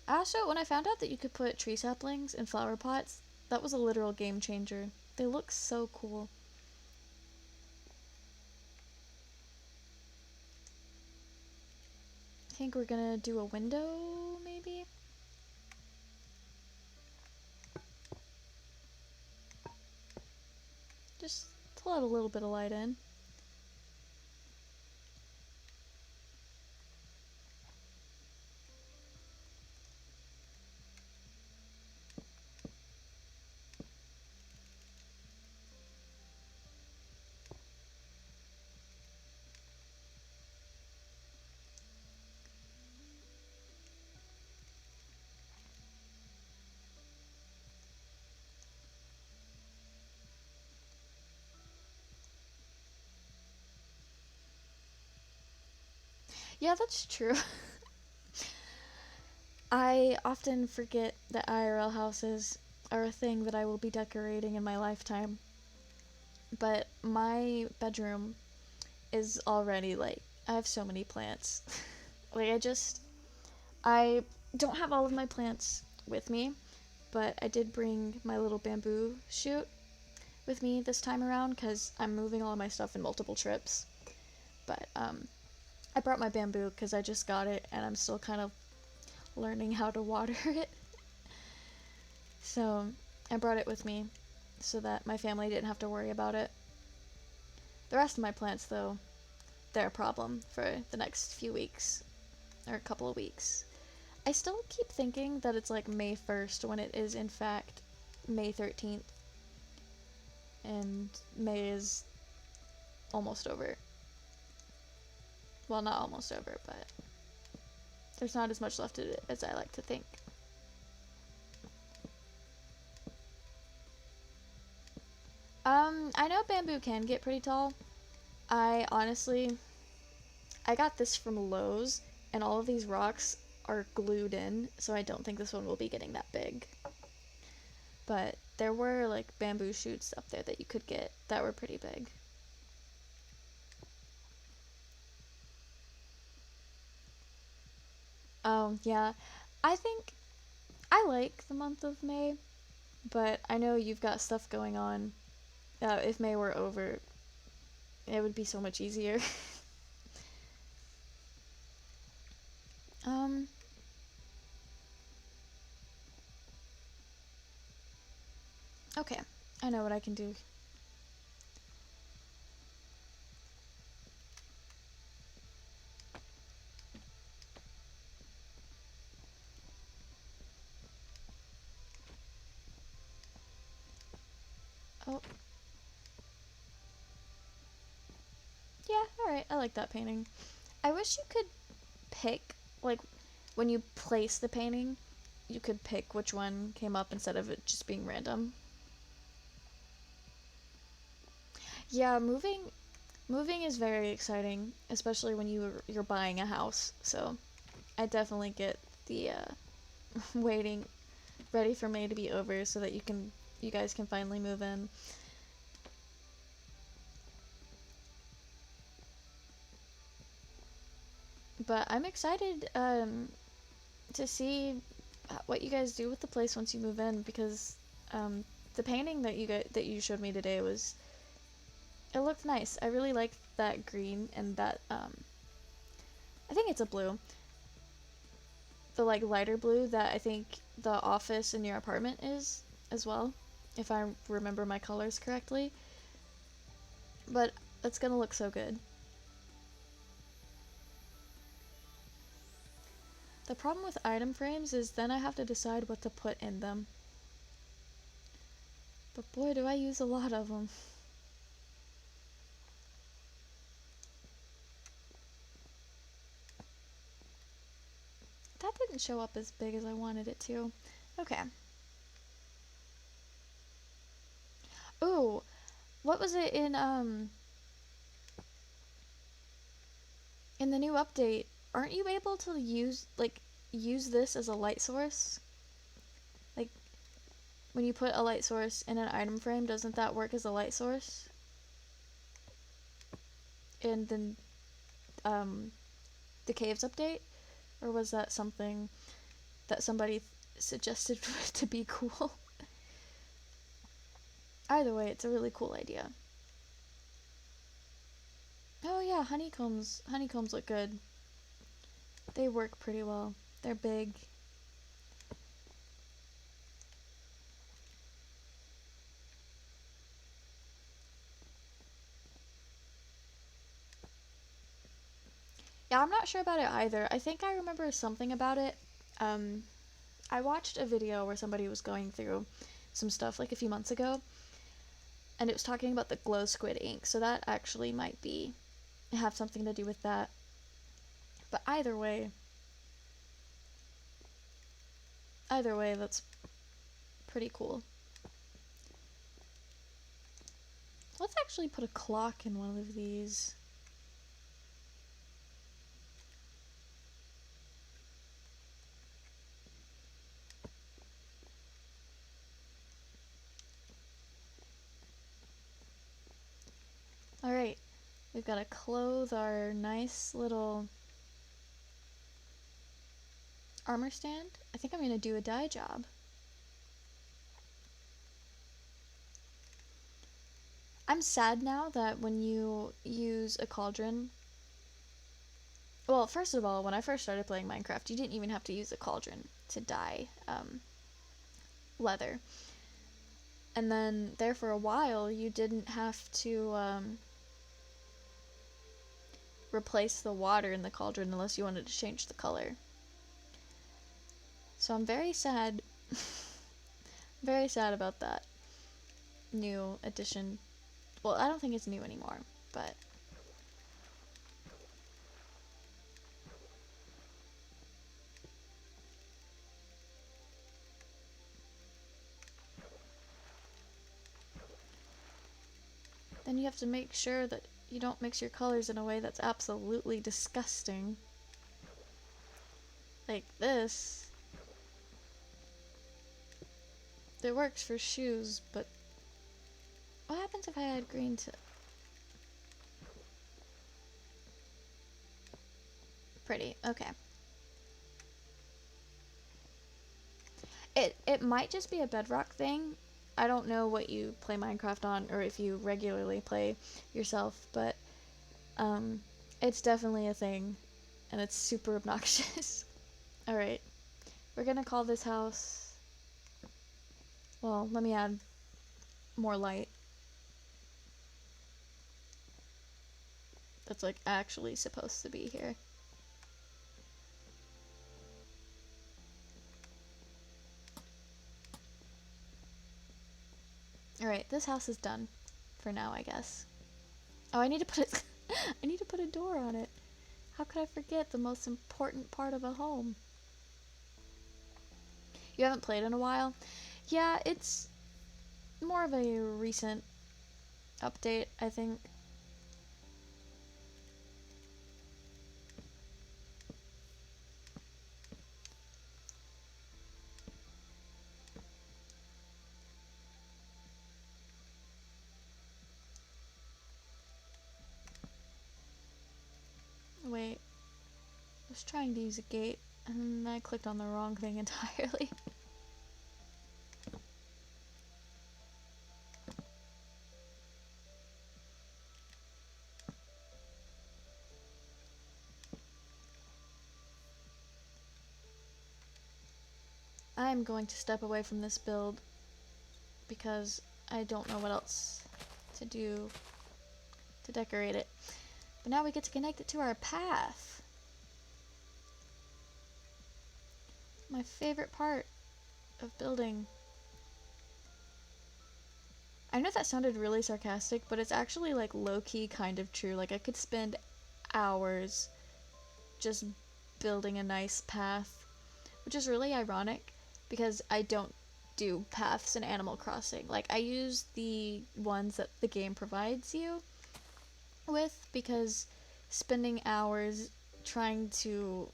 S1: Also, when I found out that you could put tree saplings in flower pots, that was a literal game changer. They look so cool. I think we're gonna do a window, maybe? Just to let a little bit of light in. Yeah, that's true. I often forget that IRL houses are a thing that I will be decorating in my lifetime. But my bedroom is already like, I have so many plants. Like, I don't have all of my plants with me, but I did bring my little bamboo shoot with me this time around because I'm moving all of my stuff in multiple trips. But I brought my bamboo because I just got it and I'm still kind of learning how to water it. So I brought it with me so that my family didn't have to worry about it. The rest of my plants, though, they're a problem for the next few weeks, or a couple of weeks. I still keep thinking that it's like May 1st when it is in fact May 13th. And May is almost over. Well, not almost over, but there's not as much left of it as I like to think. I know bamboo can get pretty tall. I got this from Lowe's, and all of these rocks are glued in, so I don't think this one will be getting that big. But there were like bamboo shoots up there that you could get that were pretty big. Yeah. I think I like the month of May, but I know you've got stuff going on. If May were over, it would be so much easier. um, okay. I know what I can do. Oh, yeah, alright. I like that painting. I wish you could pick, like, when you place the painting, you could pick which one came up instead of it just being random. Yeah, moving is very exciting, especially when you're buying a house. So I definitely get the waiting, ready for May to be over so that you guys can finally move in. But I'm excited to see what you guys do with the place once you move in because the painting that you showed me today it looked nice. I really like that green and that I think it's a blue. The like lighter blue that I think the office in your apartment is as well, if I remember my colors correctly. But it's gonna look so good. The problem with item frames is then I have to decide what to put in them. But boy, do I use a lot of them. That didn't show up as big as I wanted it to. Okay. Ooh, what was it in the new update? Aren't you able to use this as a light source? Like when you put a light source in an item frame, doesn't that work as a light source? And then the caves update, or was that something that somebody suggested to be cool? Either way, it's a really cool idea. Oh yeah, honeycombs look good. They work pretty well. They're big. Yeah, I'm not sure about it either. I think I remember something about it. Um, I watched a video where somebody was going through some stuff like a few months ago, and it was talking about the glow squid ink, so that actually might be have something to do with that. But either way, that's pretty cool. Let's actually put a clock in one of these. we've got to clothe our nice little armor stand. I think I'm going to do a dye job. I'm sad now that when you use a cauldron... Well, first of all, when I first started playing Minecraft, you didn't even have to use a cauldron to dye leather. And then there for a while, you didn't have to replace the water in the cauldron unless you wanted to change the color. So I'm very sad. Very sad about that new addition. Well, I don't think it's new anymore, but... Then you have to make sure that you don't mix your colors in a way that's absolutely disgusting. Like this. It works for shoes, but what happens if I add green to... Pretty, okay. It might just be a bedrock thing. I don't know what you play Minecraft on, or if you regularly play yourself, but it's definitely a thing, and it's super obnoxious. Alright, we're gonna call this house... Well, let me add more light. That's like actually supposed to be here. Alright, this house is done for now, I guess. Oh, I need to put it I need to put a door on it. How could I forget the most important part of a home? You haven't played in a while? Yeah, it's more of a recent update, I think. Wait, I was trying to use a gate, and I clicked on the wrong thing entirely. I'm going to step away from this build because I don't know what else to do to decorate it. But now we get to connect it to our path. My favorite part of building. I know that sounded really sarcastic, but it's actually like low-key kind of true. Like I could spend hours just building a nice path, which is really ironic because I don't do paths in Animal Crossing. Like I use the ones that the game provides you with because spending hours trying to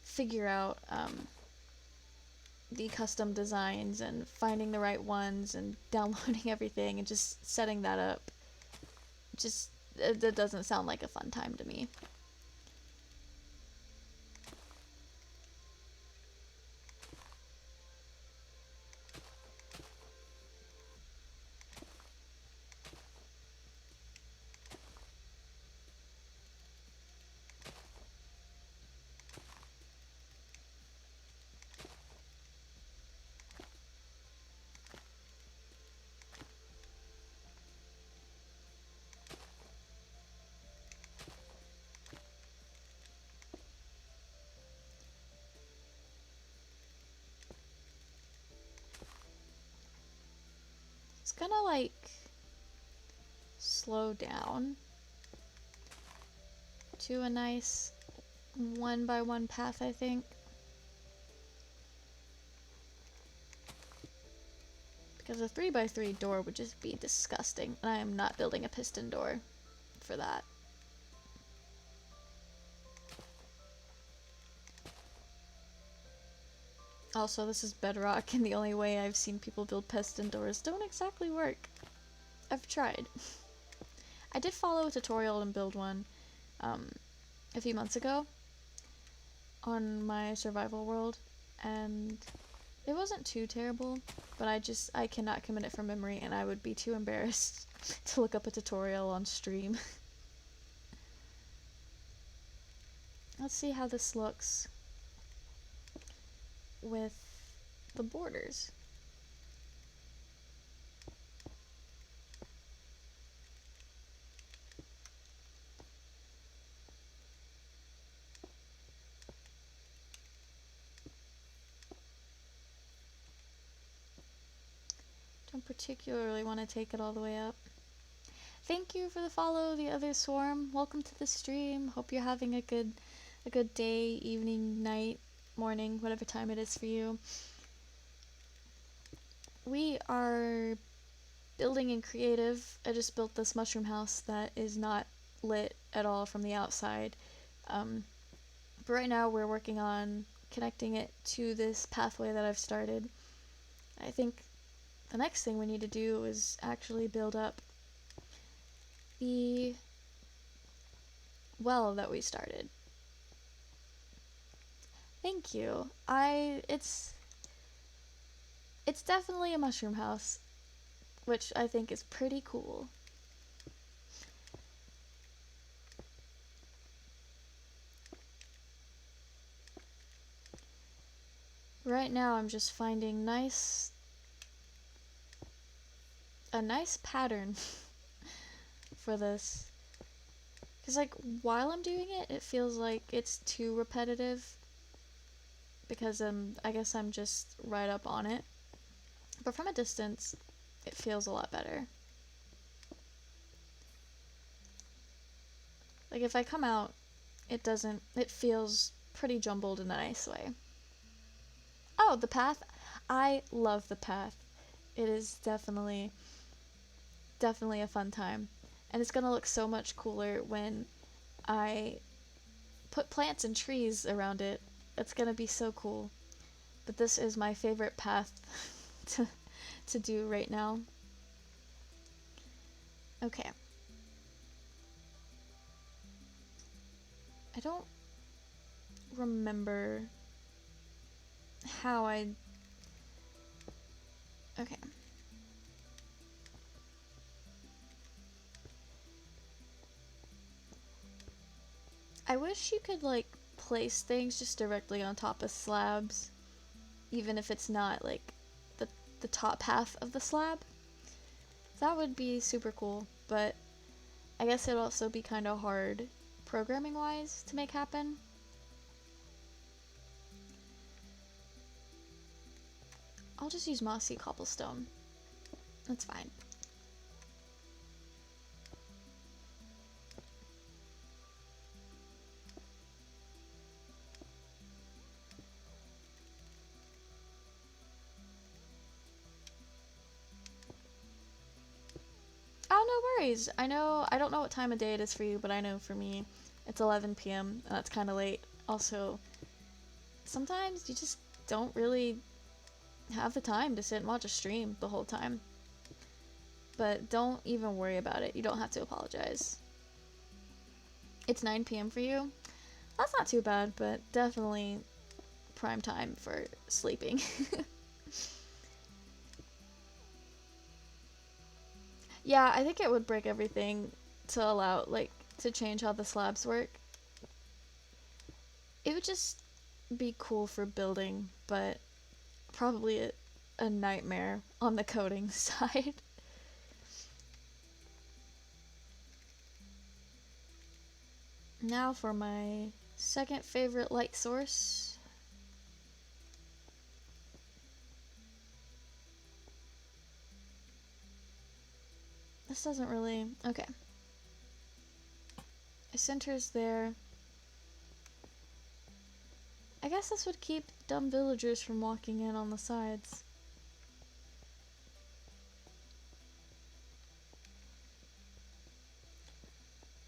S1: figure out the custom designs and finding the right ones and downloading everything and just setting that up, just that doesn't sound like a fun time to me. It's gonna like slow down to a nice 1x1 path, I think. Because a 3x3 door would just be disgusting, and I am not building a piston door for that. Also, this is bedrock, and the only way I've seen people build piston doors don't exactly work. I've tried. I did follow a tutorial and build one a few months ago on my survival world, and it wasn't too terrible, but I cannot commit it from memory, and I would be too embarrassed to look up a tutorial on stream. Let's see how this looks with the borders. Don't particularly want to take it all the way up. Thank you for the follow, the other swarm. Welcome to the stream. Hope you're having a good day, evening, night, morning, whatever time it is for you. We are building in creative. I just built this mushroom house that is not lit at all from the outside. But right now we're working on connecting it to this pathway that I've started. I think the next thing we need to do is actually build up the well that we started. Thank you. It's definitely a mushroom house, which I think is pretty cool. Right now I'm just finding a nice pattern for this. Because like while I'm doing it, it feels like it's too repetitive because I guess I'm just right up on it. But from a distance, it feels a lot better. Like if I come out, it feels pretty jumbled in a nice way. Oh, the path. I love the path. It is definitely a fun time. And it's gonna look so much cooler when I put plants and trees around it. It's gonna be so cool. But this is my favorite path to do right now. Okay. I don't remember how I... Okay. I wish you could, like, place things just directly on top of slabs, even if it's not, like, the top half of the slab. That would be super cool, but I guess it'd also be kind of hard programming-wise to make happen. I'll just use mossy cobblestone. That's fine. Oh, no worries. I don't know what time of day it is for you, but I know for me, it's 11 p.m., and that's kind of late. Also, sometimes you just don't really have the time to sit and watch a stream the whole time. But don't even worry about it. You don't have to apologize. It's 9 p.m. for you? That's not too bad, but definitely prime time for sleeping. Yeah, I think it would break everything to allow, like, to change how the slabs work. It would just be cool for building, but probably a nightmare on the coding side. Now for my second favorite light source. This doesn't really... Okay. It centers there. I guess this would keep dumb villagers from walking in on the sides.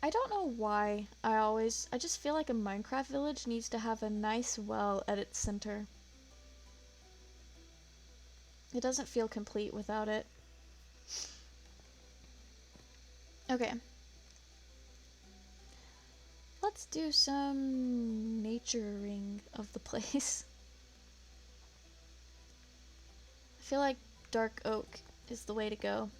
S1: I don't know why I just feel like a Minecraft village needs to have a nice well at its center. It doesn't feel complete without it. Okay. Let's do some naturing of the place. I feel like dark oak is the way to go.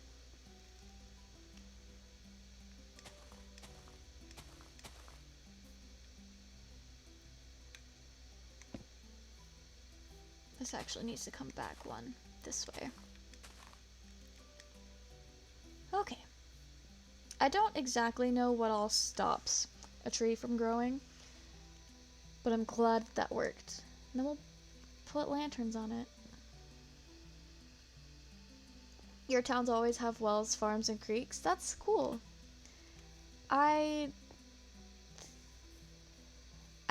S1: This actually needs to come back one this way. Okay. I don't exactly know what all stops a tree from growing, but I'm glad that worked. And then we'll put lanterns on it. Your towns always have wells, farms, and creeks. That's cool. I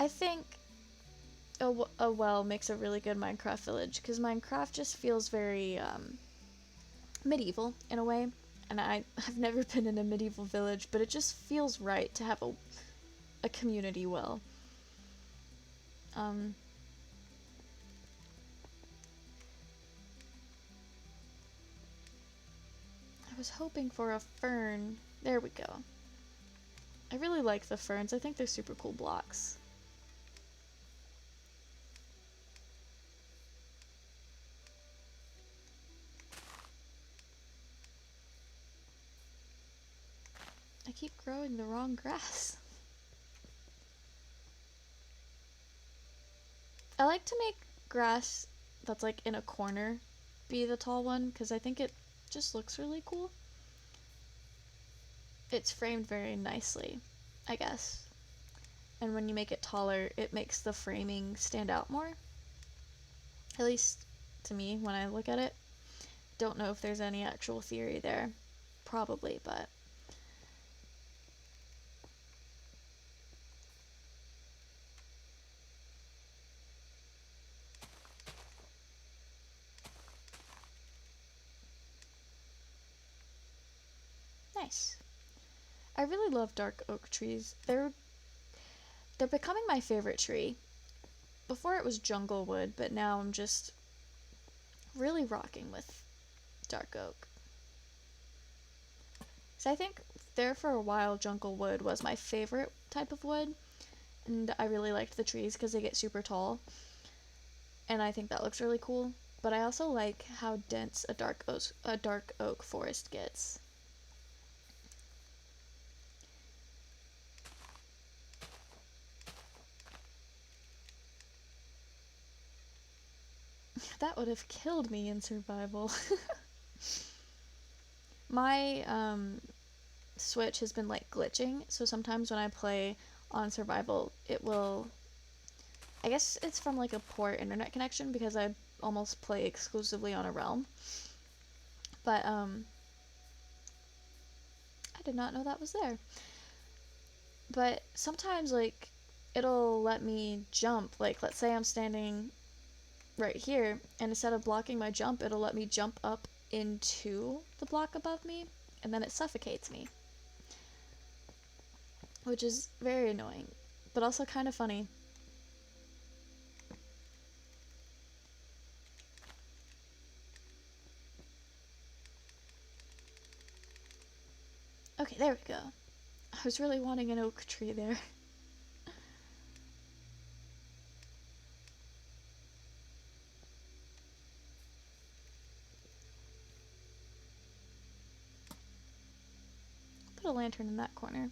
S1: think a well makes a really good Minecraft village, because Minecraft just feels very medieval in a way, and I've never been in a medieval village, but it just feels right to have a community well. I was hoping for a fern. There we go. I really like the ferns. I think they're super cool blocks. I keep growing the wrong grass. I like to make grass that's like in a corner be the tall one, because I think it just looks really cool. It's framed very nicely, I guess. And when you make it taller, it makes the framing stand out more. At least to me when I look at it. Don't know if there's any actual theory there. Probably, but nice. I really love dark oak trees. They're becoming my favorite tree. Before it was jungle wood, but now I'm just really rocking with dark oak. So I think there for a while jungle wood was my favorite type of wood, and I really liked the trees because they get super tall, and I think that looks really cool. But I also like how dense a dark oak forest gets. That would have killed me in survival. My Switch has been like glitching, so sometimes when I play on survival, it will, I guess it's from like a poor internet connection, because I almost play exclusively on a realm. But I did not know that was there. But sometimes like it'll let me jump. Like let's say I'm standing right here, and instead of blocking my jump, it'll let me jump up into the block above me, and then it suffocates me, which is very annoying, but also kind of funny. Okay, there we go. I was really wanting an oak tree there. Put a lantern in that corner.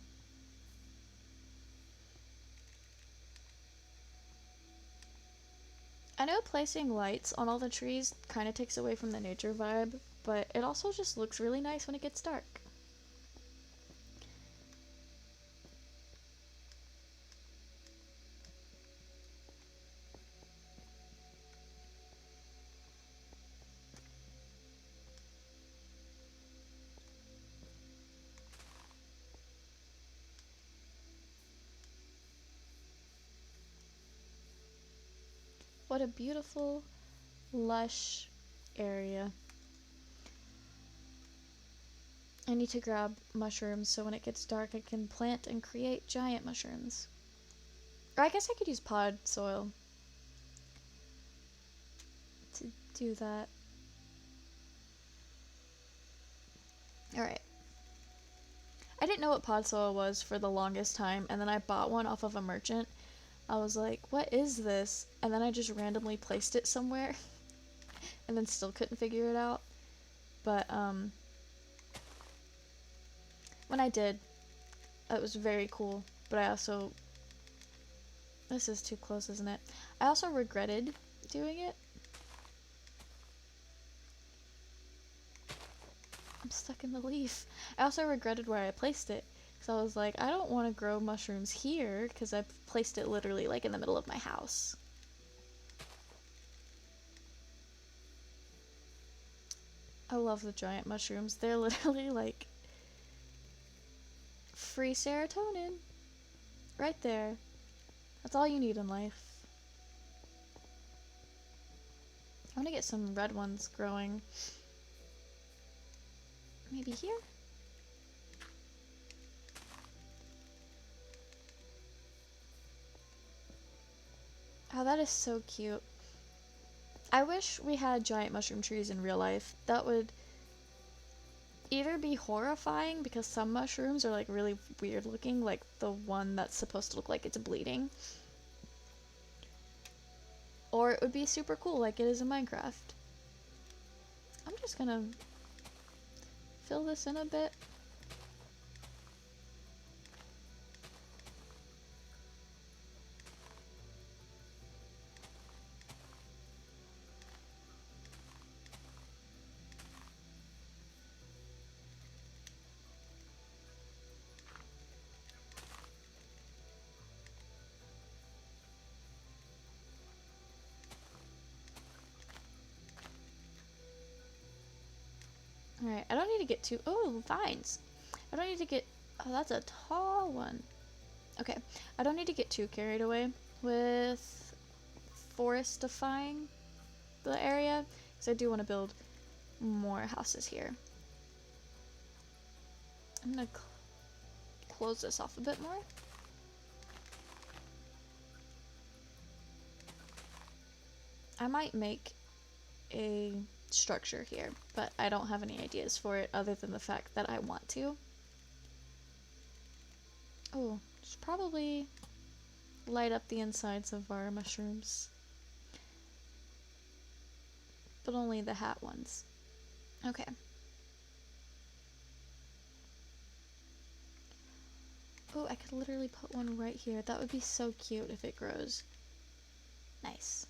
S1: I know placing lights on all the trees kind of takes away from the nature vibe, but it also just looks really nice when it gets dark. What a beautiful, lush area. I need to grab mushrooms so when it gets dark I can plant and create giant mushrooms. Or I guess I could use pod soil to do that. Alright. I didn't know what pod soil was for the longest time, and then I bought one off of a merchant. I was like, what is this? And then I just randomly placed it somewhere and then still couldn't figure it out. But when I did, it was very cool. But I also, this is too close, isn't it? I also regretted doing it. I'm stuck in the leaf. I also regretted where I placed it, because I was like, I don't want to grow mushrooms here, because I placed it literally like in the middle of my house. I love the giant mushrooms. They're literally like free serotonin right there. That's all you need in life. I want to get some red ones growing. Maybe here? Oh, that is so cute. I wish we had giant mushroom trees in real life. That would either be horrifying, because some mushrooms are like really weird looking, like the one that's supposed to look like it's bleeding. Or it would be super cool like it is in Minecraft. I'm just gonna fill this in a bit. Alright, I don't need to get too... Oh, vines. I don't need to get... Oh, that's a tall one. Okay, I don't need to get too carried away with forestifying the area, because I do want to build more houses here. I'm going to close this off a bit more. I might make a structure here, but I don't have any ideas for it other than the fact that I want to. Oh, should probably light up the insides of our mushrooms, but only the hat ones. Okay. Oh, I could literally put one right here. That would be so cute if it grows. Nice.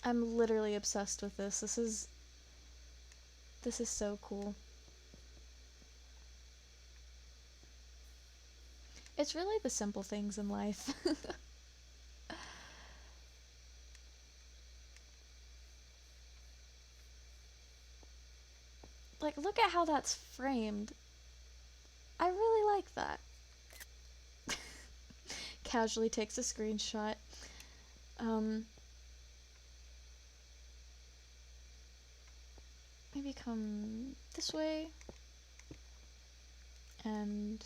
S1: I'm literally obsessed with this. This is so cool. It's really the simple things in life. Like, look at how that's framed. I really like that. Casually takes a screenshot. Maybe come this way. And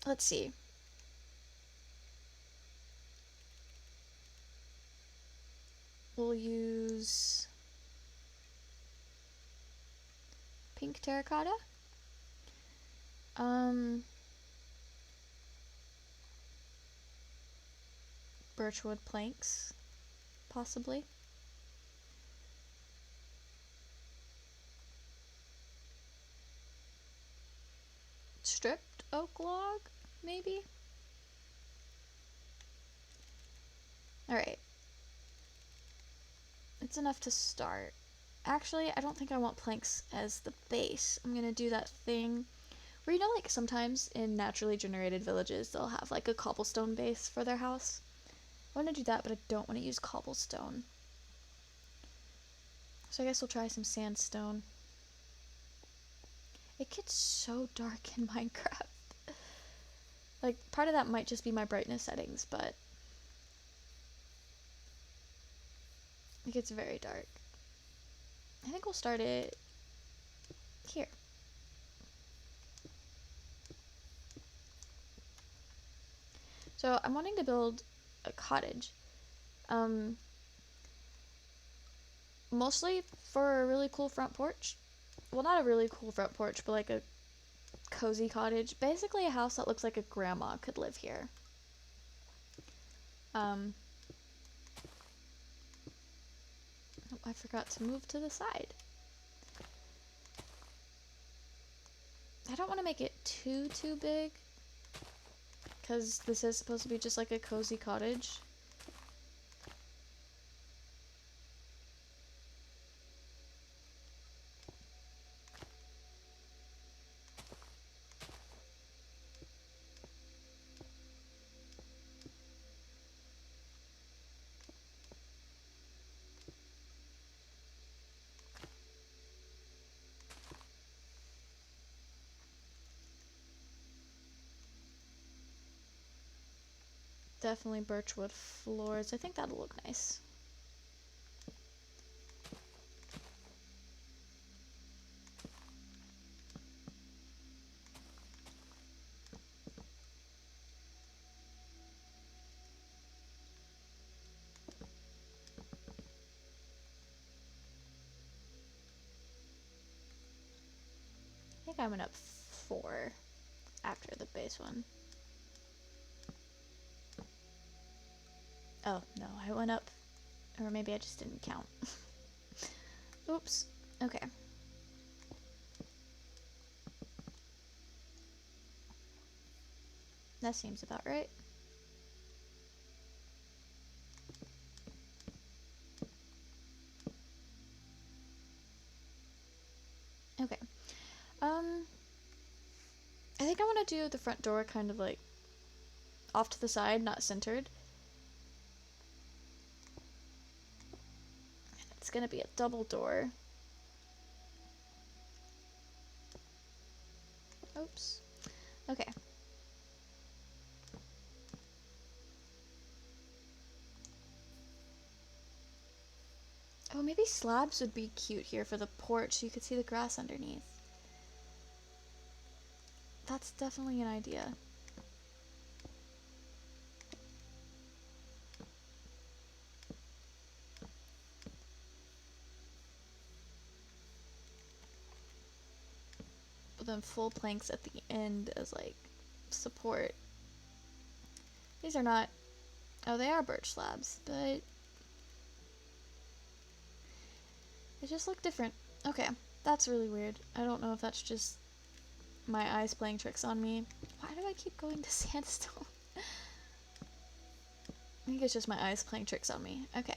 S1: let's see. We'll use pink terracotta. Birchwood planks, possibly. Stripped oak log, maybe? Alright. It's enough to start. Actually, I don't think I want planks as the base. I'm gonna do that thing where, you know, like sometimes in naturally generated villages, they'll have like a cobblestone base for their house. I want to do that, but I don't want to use cobblestone. So I guess we'll try some sandstone. It gets so dark in Minecraft. Like, part of that might just be my brightness settings, but it gets very dark. I think we'll start it here. So I'm wanting to build a cottage. Mostly for a really cool front porch. Well, not a really cool front porch, but like a cozy cottage. Basically a house that looks like a grandma could live here. Oh, I forgot to move to the side. I don't want to make it too big, because this is supposed to be just like a cozy cottage. Definitely birchwood floors. I think that'll look nice. I think I went up 4 after the base one. Oh, no, I went up, or maybe I just didn't count. Oops. Okay. That seems about right. Okay. I think I want to do the front door kind of like off to the side, not centered. It's gonna be a double door. Oops. Okay. Oh, maybe slabs would be cute here for the porch so you could see the grass underneath. That's definitely an idea. But then full planks at the end as like support. These are not, oh, they are birch slabs, but they just look different. Okay, that's really weird. I don't know if that's just my eyes playing tricks on me. Why do I keep going to sandstone? I think it's just my eyes playing tricks on me. Okay.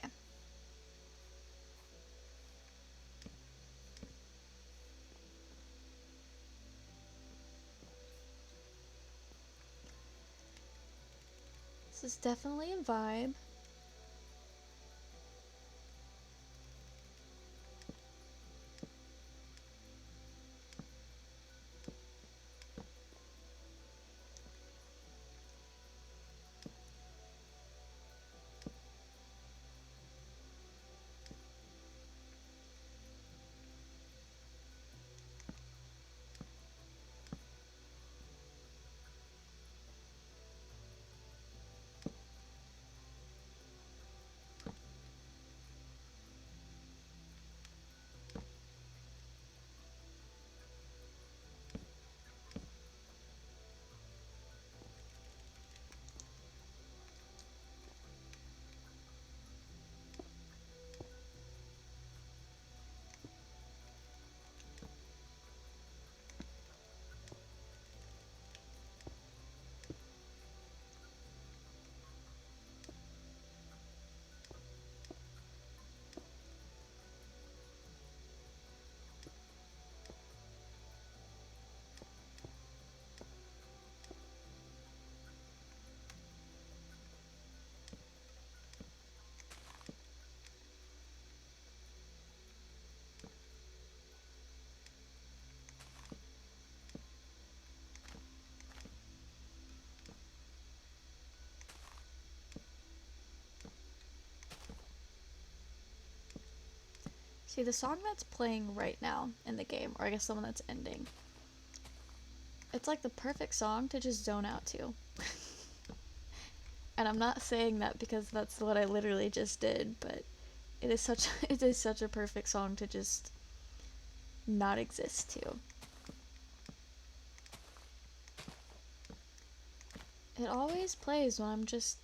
S1: This is definitely a vibe. See, the song that's playing right now in the game, or I guess the one that's ending, it's like the perfect song to just zone out to. And I'm not saying that because that's what I literally just did, but it is such it is such a perfect song to just not exist to. It always plays when I'm just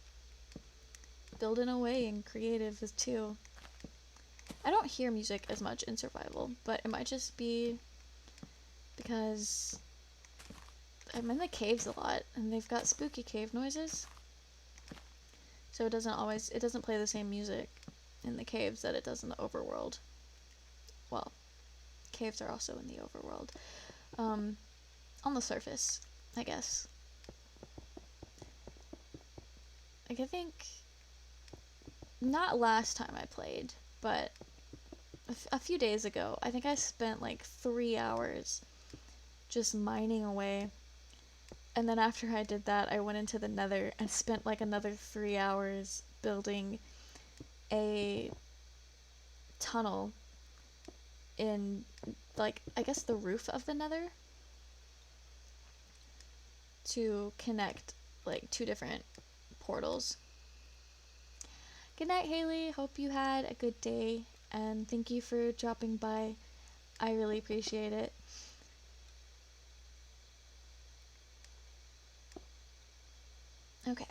S1: building away and creative too. I don't hear music as much in survival, but it might just be because I'm in the caves a lot and they've got spooky cave noises. So it doesn't play the same music in the caves that it does in the overworld. Well, caves are also in the overworld. On the surface, I guess. Like, I think, not last time I played, but a few days ago, I think I spent like 3 hours just mining away. And then after I did that, I went into the nether and spent like another 3 hours building a tunnel in, like, I guess the roof of the nether to connect like 2 different portals. Good night, Haley. Hope you had a good day, and thank you for dropping by. I really appreciate it. Okay.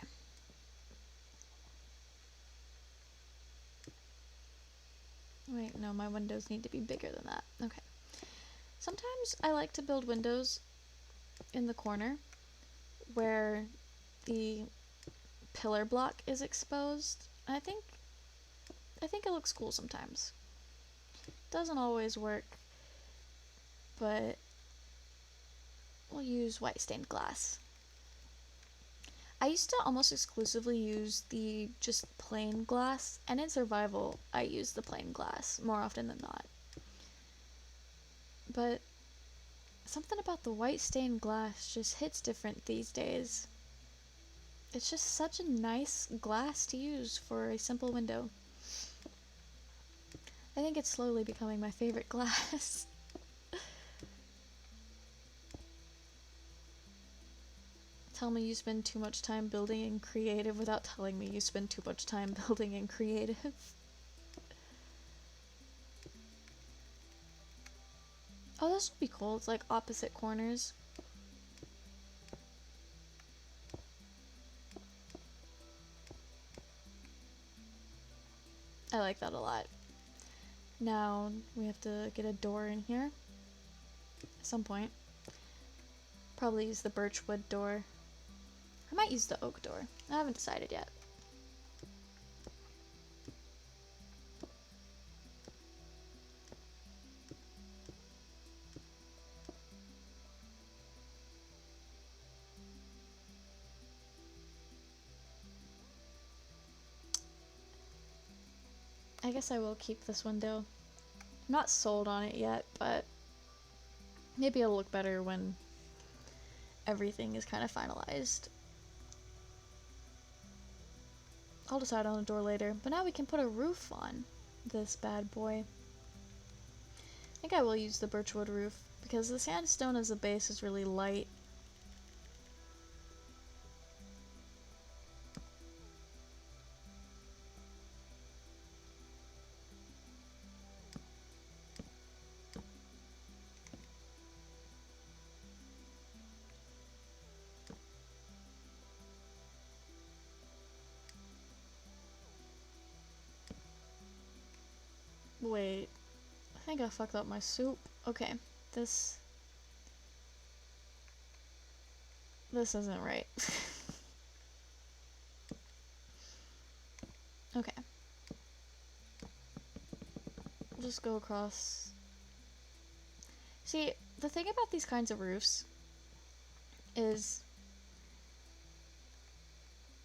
S1: Wait, no, my windows need to be bigger than that. Okay. Sometimes I like to build windows in the corner where the pillar block is exposed. I think it looks cool sometimes. Doesn't always work, but we'll use white stained glass. I used to almost exclusively use the just plain glass, and in survival I use the plain glass more often than not. But something about the white stained glass just hits different these days. It's just such a nice glass to use for a simple window. I think it's slowly becoming my favorite glass. Tell me you spend too much time building in creative without telling me you spend too much time building in creative. Oh, this would be cool. It's like opposite corners. I like that a lot. Now we have to get a door in here at some point. Probably use the birchwood door. I might use the oak door. I haven't decided yet. I guess I will keep this window. I'm not sold on it yet, but maybe it'll look better when everything is kind of finalized. I'll decide on a door later, but now we can put a roof on this bad boy. I think I will use the birchwood roof because the sandstone as a base is really light. Wait, I think I fucked up my soup. Okay, this isn't right. Okay. We'll just go across. See, the thing about these kinds of roofs is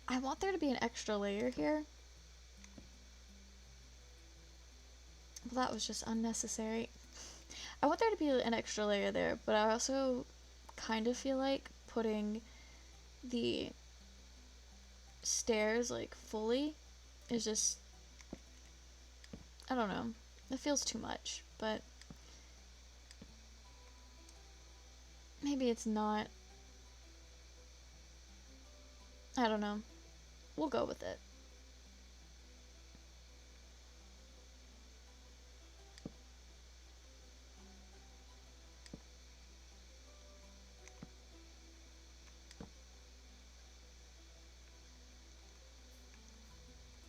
S1: I want there to be an extra layer here. Well, that was just unnecessary. I want there to be an extra layer there, but I also kind of feel like putting the stairs like fully is just, I don't know, it feels too much, but maybe it's not. I don't know. we'll go with it.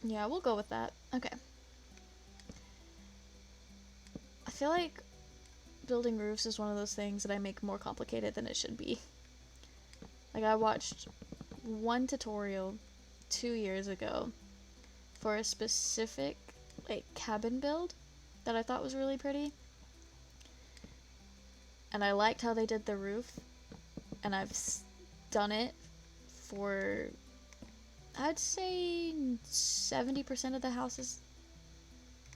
S1: Yeah, we'll go with that. Okay. I feel like building roofs is one of those things that I make more complicated than it should be. Like, I watched one tutorial 2 years ago for a specific, like, cabin build that I thought was really pretty. And I liked how they did the roof. And I've done it for, I'd say 70% of the houses.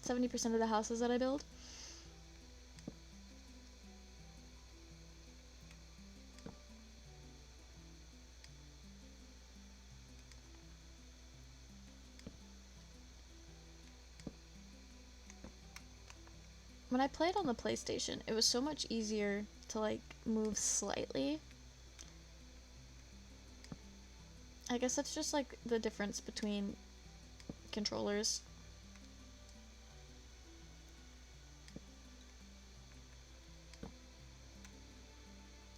S1: 70% of the houses that I build. When I played on the PlayStation, it was so much easier to, like, move slightly. I guess that's just, like, the difference between controllers.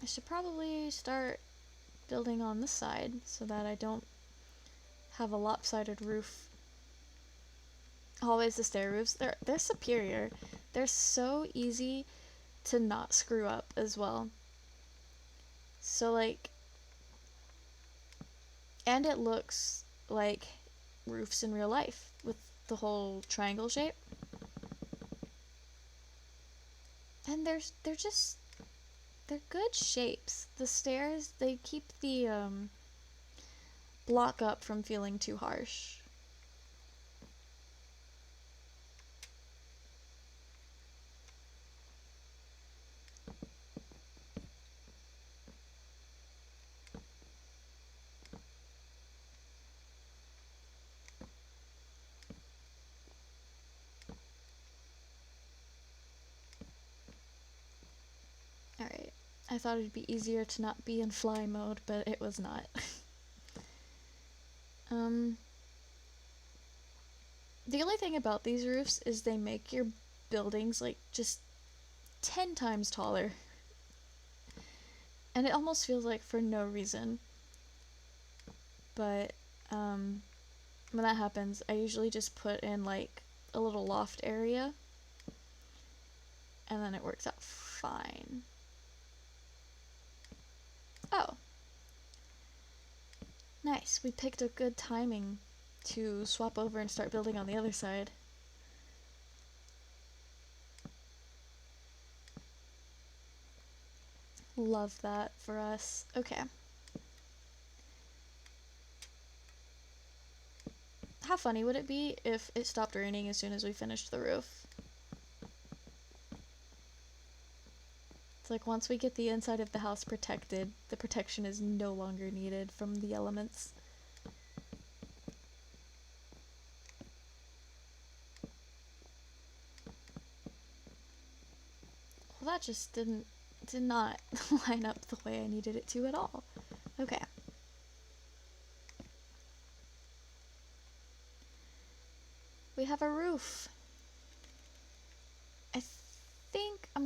S1: I should probably start building on this side so that I don't have a lopsided roof. Always the stair roofs, they're superior. They're so easy to not screw up as well. So, like, and it looks like roofs in real life with the whole triangle shape. And they're good shapes. The stairs, they keep the block up from feeling too harsh. Alright, I thought it'd be easier to not be in fly mode, but it was not. The only thing about these roofs is they make your buildings, like, just 10 times taller. And it almost feels like for no reason. But, when that happens, I usually just put in, like, a little loft area. And then it works out fine. Oh. Nice, we picked a good timing to swap over and start building on the other side. Love that for us. Okay. How funny would it be if it stopped raining as soon as we finished the roof? It's like once we get the inside of the house protected, the protection is no longer needed from the elements. Well, that just did not line up the way I needed it to at all. Okay. We have a roof. I think I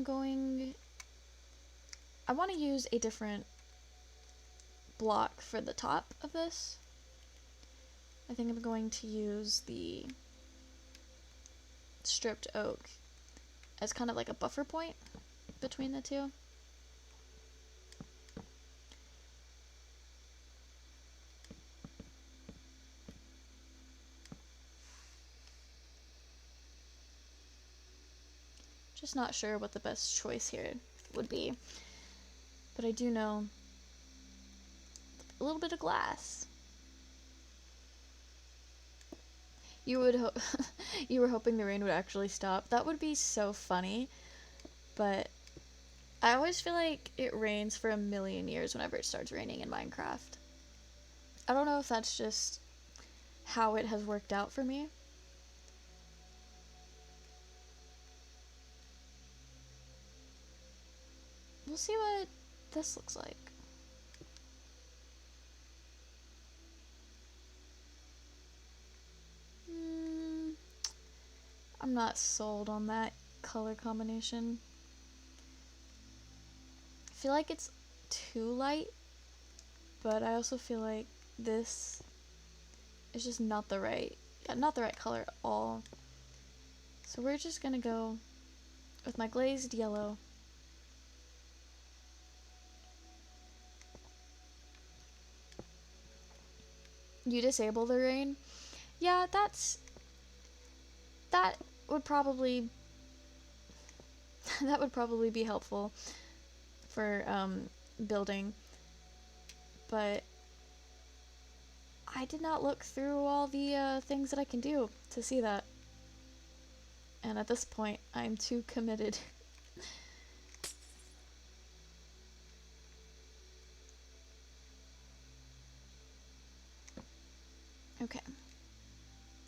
S1: want to use a different block for the top of this. I think I'm going to use the stripped oak as kind of like a buffer point between the two. Just not sure what the best choice here would be. But I do know a little bit of glass. You were hoping the rain would actually stop. That would be so funny. But I always feel like it rains for a million years whenever it starts raining in Minecraft. I don't know if that's just how it has worked out for me. We'll see what this looks like. I'm not sold on that color combination. I feel like it's too light, but I also feel like this is just not the right color at all. So we're just gonna go with my glazed yellow. You disable the rain? Yeah, that would probably that would probably be helpful for building, but I did not look through all the things that I can do to see that, and at this point I'm too committed. Okay,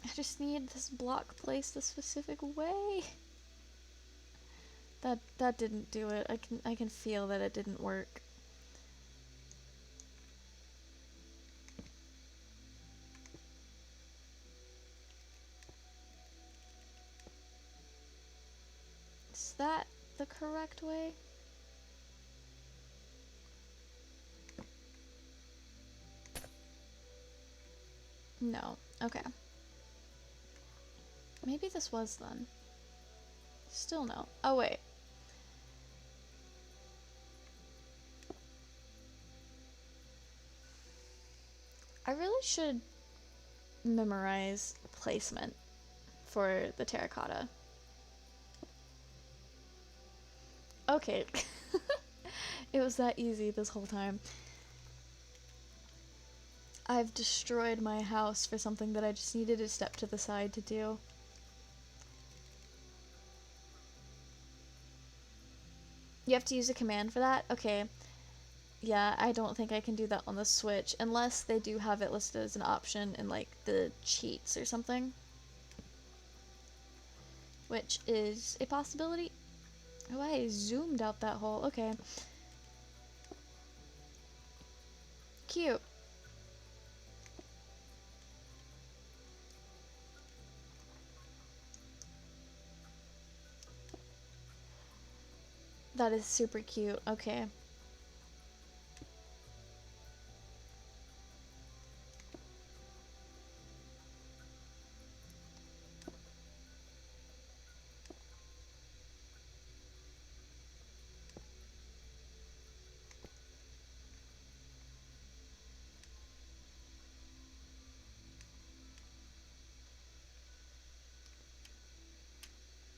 S1: I just need this block placed a specific way. That didn't do it. I can feel that it didn't work. Is that the correct way? No. Okay. Maybe this was then. Still no. Oh wait. I really should memorize placement for the terracotta. Okay. It was that easy this whole time. I've destroyed my house for something that I just needed to step to the side to do. You have to use a command for that? Okay. Yeah, I don't think I can do that on the Switch, unless they do have it listed as an option in, like, the cheats or something. Which is a possibility. Oh, I zoomed out that hole. Okay. Cute. That is super cute. Okay.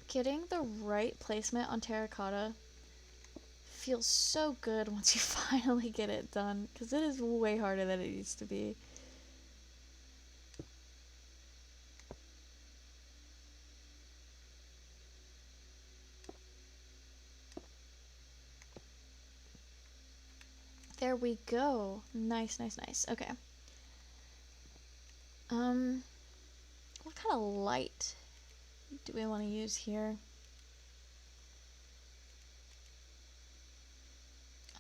S1: Getting the right placement on terracotta feels so good once you finally get it done, because it is way harder than it used to be. There we go. Nice, nice, nice. Okay. What kind of light do we want to use here?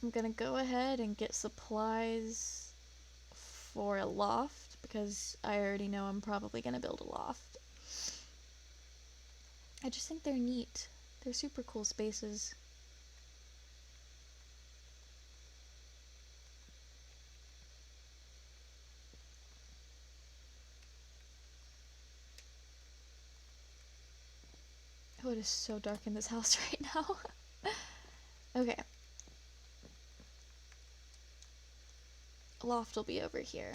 S1: I'm gonna go ahead and get supplies for a loft, because I already know I'm probably gonna build a loft. I just think they're neat. They're super cool spaces. Oh, it is so dark in this house right now. Okay. Loft will be over here.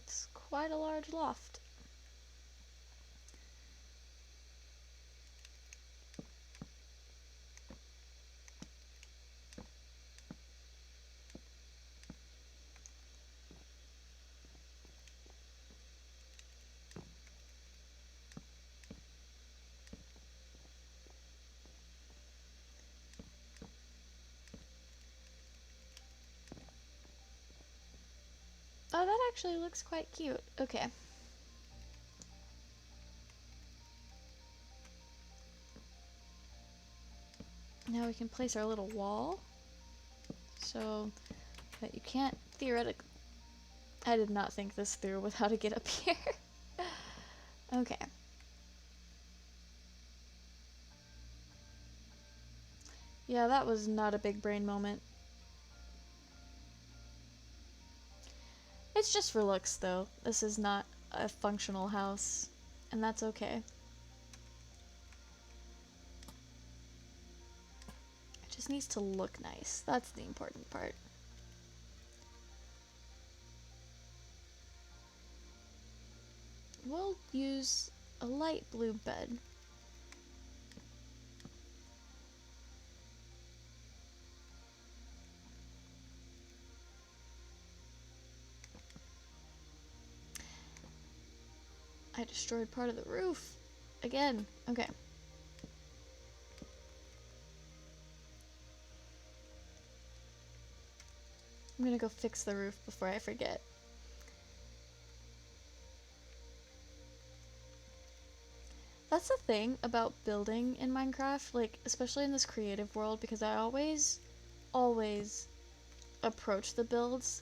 S1: It's quite a large loft. Oh, that actually looks quite cute. Okay. Now we can place our little wall. So that you can't theoretically... I did not think this through with how to get up here. Okay. Yeah, that was not a big brain moment. It's just for looks, though. This is not a functional house, and that's okay. It just needs to look nice. That's the important part. We'll use a light blue bed. I destroyed part of the roof. Again. Okay. I'm gonna go fix the roof before I forget. That's the thing about building in Minecraft, like, especially in this creative world, because I always approach the builds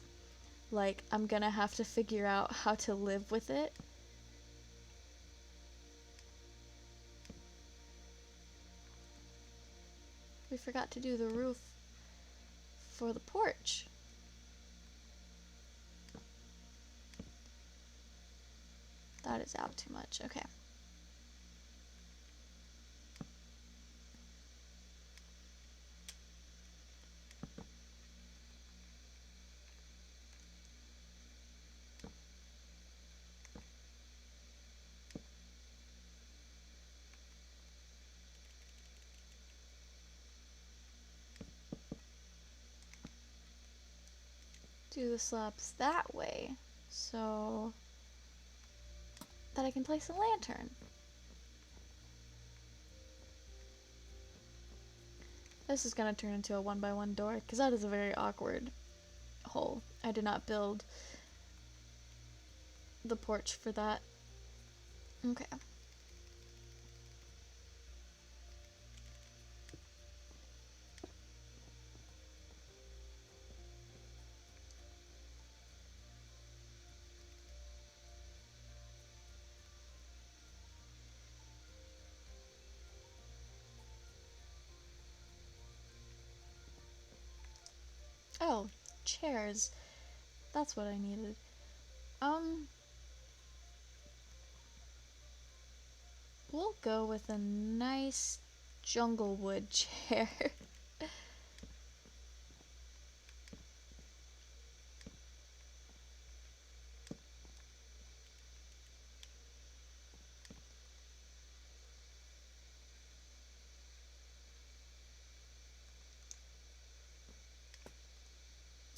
S1: like I'm gonna have to figure out how to live with it. We forgot to do the roof for the porch. That is out too much. Okay. Do the slabs that way so that I can place a lantern. This is gonna turn into a 1x1 door because that is a very awkward hole. I did not build the porch for that. Okay. Oh, chairs. That's what I needed. We'll go with a nice jungle wood chair.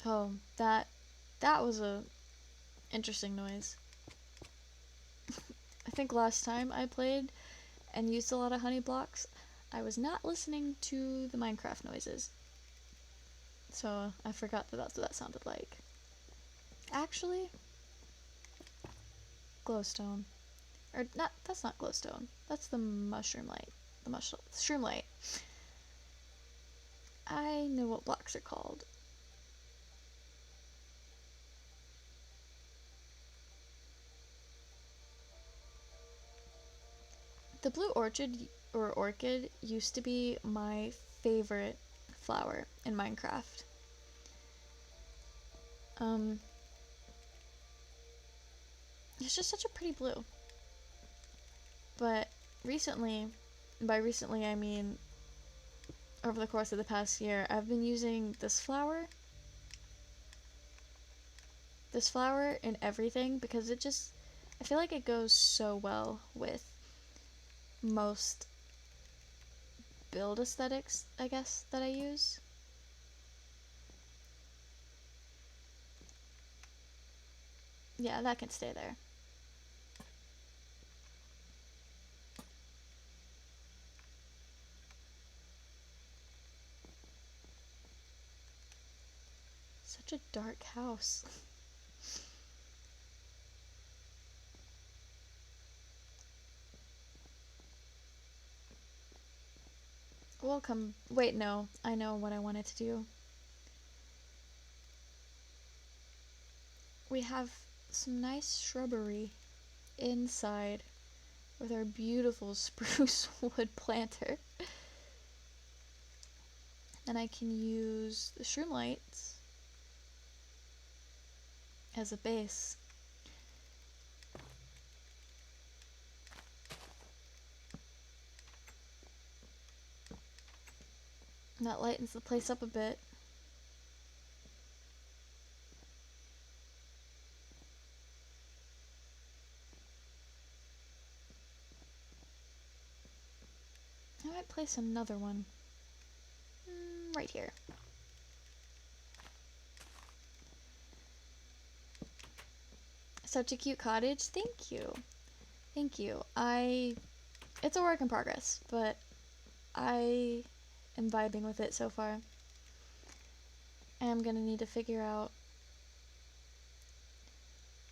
S1: Oh, that was a interesting noise. I think last time I played and used a lot of honey blocks, I was not listening to the Minecraft noises. So I forgot that that's what that sounded like. Actually, glowstone. Or not, that's not glowstone. That's the mushroom light. The mushroom light. I know what blocks are called. The blue orchid used to be my favorite flower in Minecraft. It's just such a pretty blue. But recently, by recently I mean over the course of the past year, I've been using this flower in everything because I feel like it goes so well with most build aesthetics, I guess, that I use. Yeah, that can stay there. Such a dark house. will come. Wait, no. I know what I wanted to do. We have some nice shrubbery inside with our beautiful spruce wood planter. And I can use the shroom lights as a base. And that lightens the place up a bit. I might place another one right here. Such a cute cottage. Thank you. Thank you. It's a work in progress, but I am vibing with it so far. I'm gonna need to figure out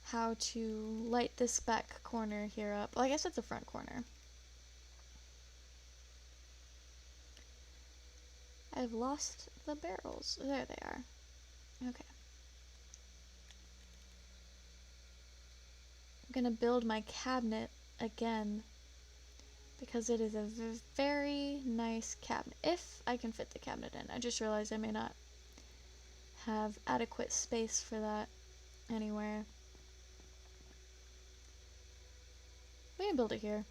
S1: how to light this back corner here up. Well, I guess it's the front corner. I've lost the barrels. There they are. Okay. I'm gonna build my cabinet again because it is a very nice cabinet. If I can fit the cabinet in. I just realized I may not have adequate space for that anywhere. We can build it here.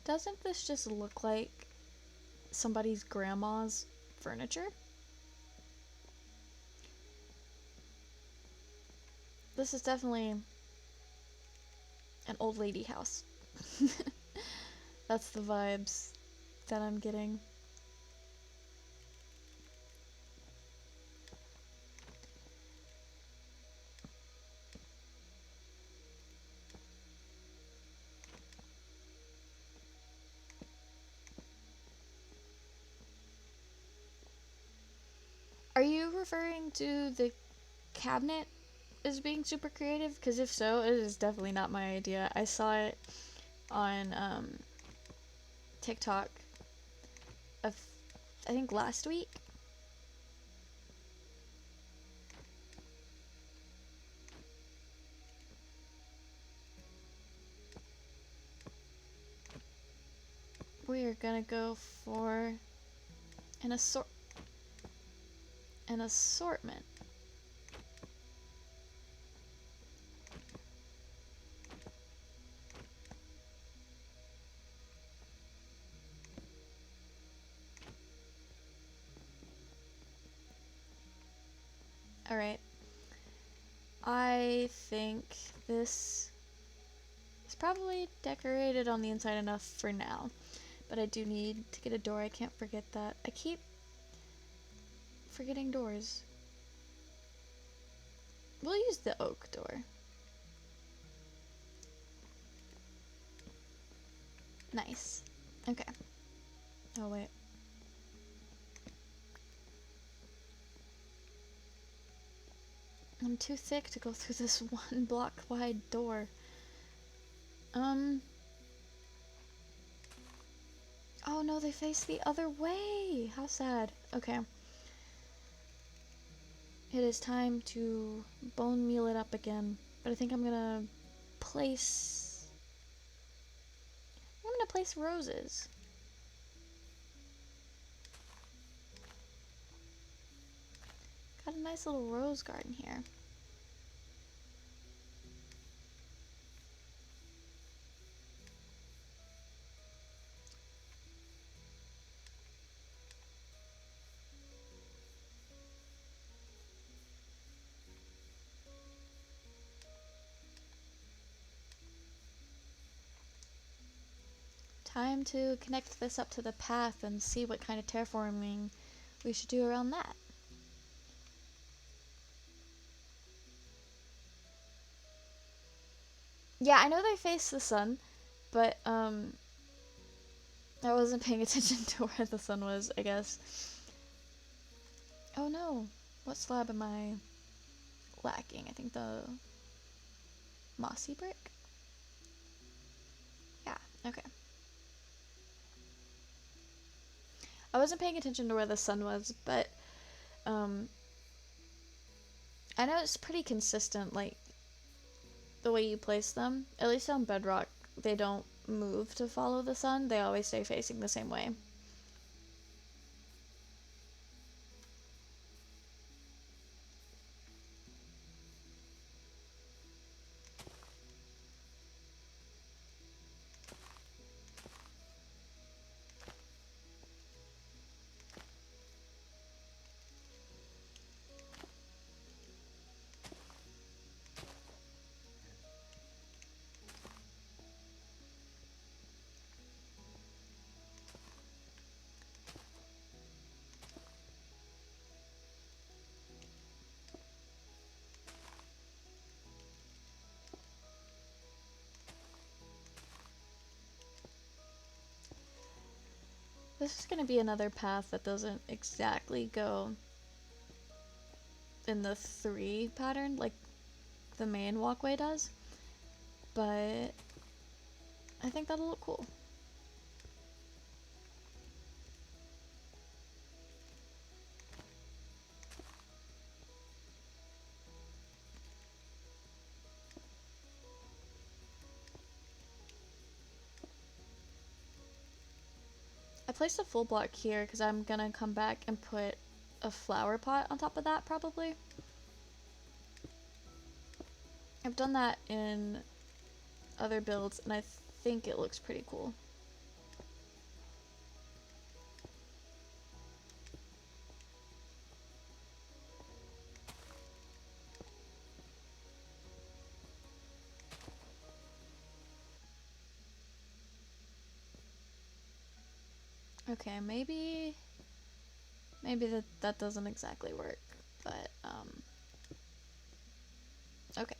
S1: Doesn't this just look like somebody's grandma's furniture? This is definitely an old lady house. That's the vibes that I'm getting. Are you referring to the cabinet as being super creative? Because if so, it is definitely not my idea. I saw it on TikTok I think last week. We are gonna go for an assortment. Alright. I think this is probably decorated on the inside enough for now. But I do need to get a door. I can't forget that. I keep forgetting doors. We'll use the oak door. Nice. Okay. Oh, wait. I'm too thick to go through this one block wide door. Oh no, they face the other way! How sad. Okay. It is time to bone meal it up again. But I think I'm gonna place roses. Got a nice little rose garden here. Time to connect this up to the path and see what kind of terraforming we should do around that. Yeah, I know they face the sun, but I wasn't paying attention to where the sun was, I guess. Oh no, what slab am I lacking? I think the mossy brick? Yeah, okay. I wasn't paying attention to where the sun was, but um, I know it's pretty consistent, like, the way you place them. At least on bedrock, they don't move to follow the sun. They always stay facing the same way. This is going to be another path that doesn't exactly go in the 3 pattern like the main walkway does, but I think that'll look cool. I placed a full block here because I'm gonna come back and put a flower pot on top of that probably. I've done that in other builds and I think it looks pretty cool. Okay, maybe that doesn't exactly work, but okay.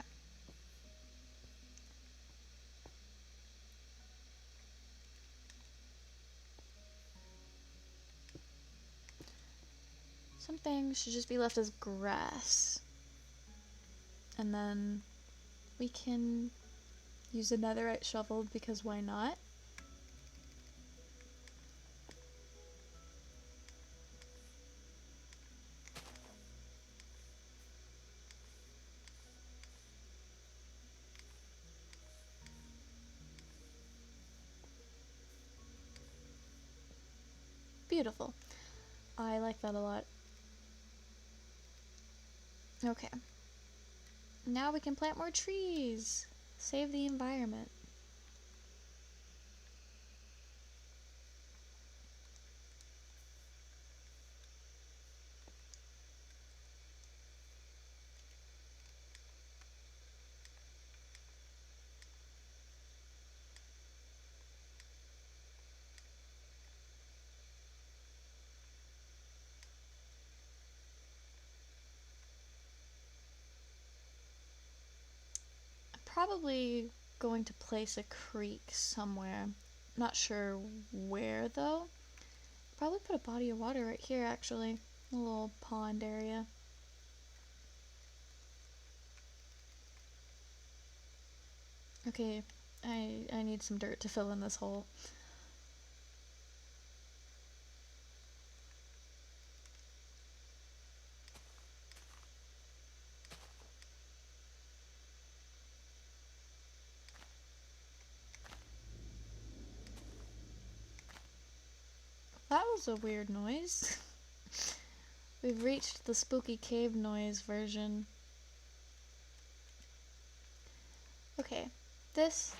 S1: Some things should just be left as grass. And then we can use a netherite shovel because why not? Beautiful. I like that a lot. Okay. Now we can plant more trees. Save the environment. I'm probably going to place a creek somewhere. Not sure where though. Probably put a body of water right here actually. A little pond area. Okay, I need some dirt to fill in this hole. That was a weird noise. We've reached the spooky cave noise version. Okay, this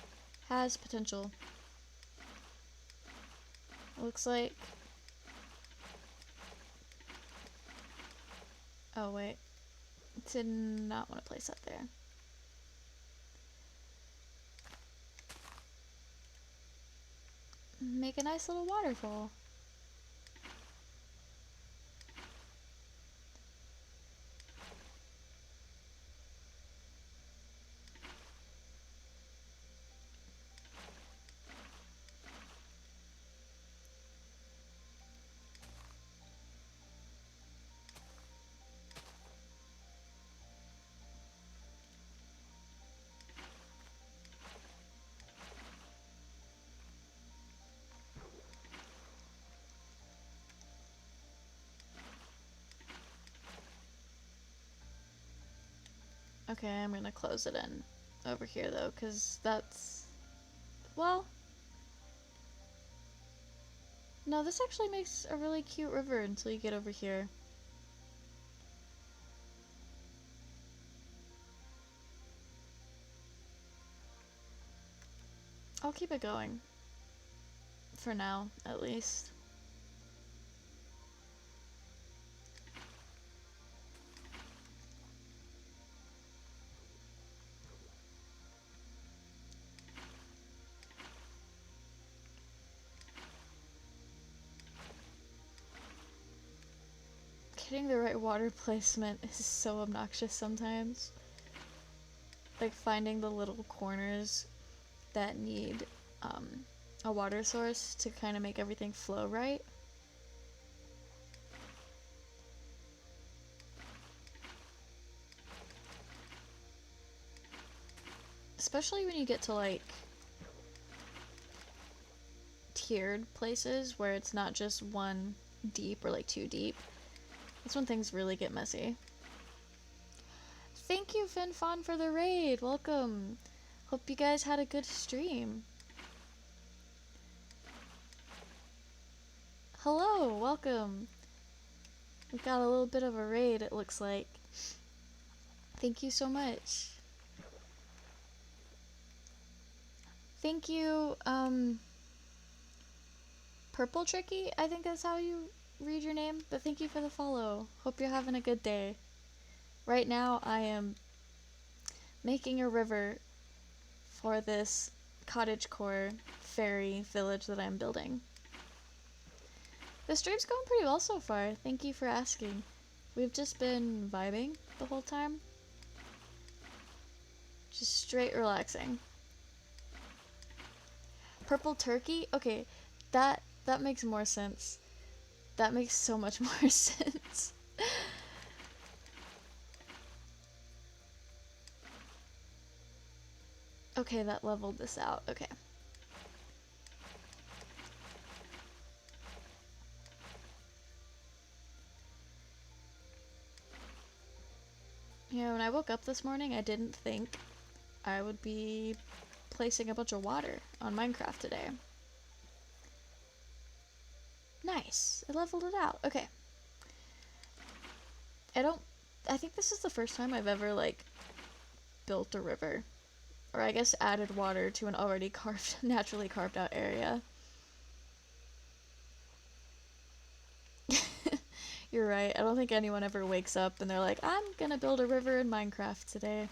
S1: has potential. It looks like... Oh wait, did not want to place that there. Make a nice little waterfall. Okay, I'm gonna close it in over here though, because that's... Well... No, this actually makes a really cute river until you get over here. I'll keep it going. For now, at least. Getting the right water placement is so obnoxious sometimes. Like finding the little corners that need a water source to kind of make everything flow right. Especially when you get to like tiered places where it's not just one deep or like two deep. That's when things really get messy. Thank you, FinFon, for the raid. Welcome. Hope you guys had a good stream. Hello, welcome. We got a little bit of a raid, it looks like. Thank you so much. Thank you, Purple Tricky, I think that's how you read your name, but thank you for the follow. Hope you're having a good day. Right now, I am making a river for this cottagecore fairy village that I'm building. The stream's going pretty well so far, thank you for asking. We've just been vibing the whole time. Just straight relaxing. Purple turkey? Okay, that makes more sense. That makes so much more sense. Okay, that leveled this out. Okay. You know, when I woke up this morning, I didn't think I would be placing a bunch of water on Minecraft today. Nice. I leveled it out. Okay. I think this is the first time I've ever, like, built a river. Or I guess added water to an already naturally carved out area. You're right. I don't think anyone ever wakes up and they're like, I'm gonna build a river in Minecraft today.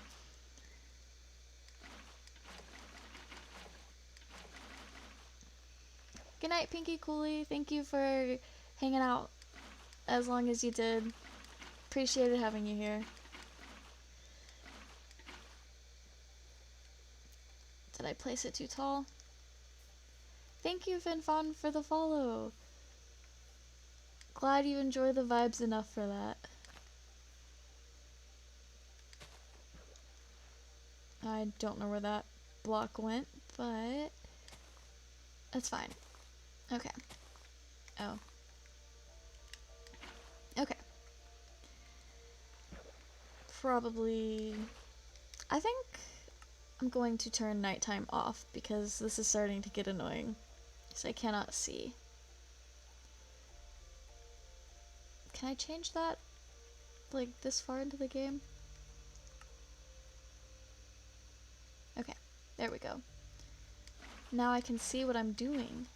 S1: Good night, Pinky Cooley. Thank you for hanging out as long as you did. Appreciated having you here. Did I place it too tall? Thank you, FinFon, for the follow. Glad you enjoy the vibes enough for that. I don't know where that block went, but that's fine. Okay. Oh. Okay. Probably... I think I'm going to turn nighttime off because this is starting to get annoying. So I cannot see. Can I change that? Like, this far into the game? Okay, there we go. Now I can see what I'm doing.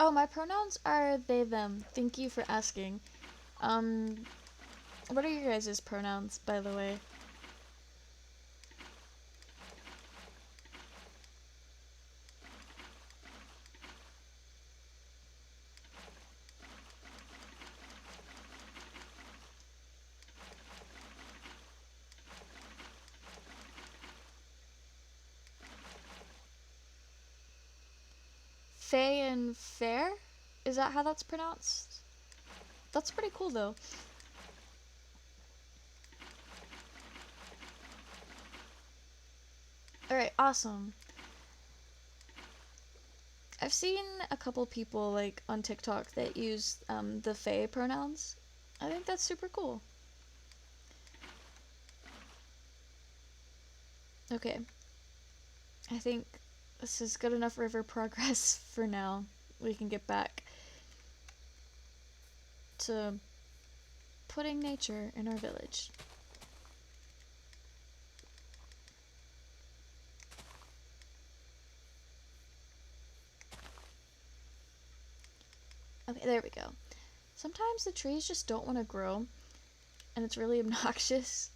S1: Oh, my pronouns are they, them. Thank you for asking. What are your guys' pronouns, by the way? Faye and Fair? Is that how that's pronounced? That's pretty cool, though. Alright, awesome. I've seen a couple people like on TikTok that use the they pronouns. I think that's super cool. Okay. I think this is good enough river progress for now. We can get back to putting nature in our village. Okay, there we go. Sometimes the trees just don't want to grow, and it's really obnoxious,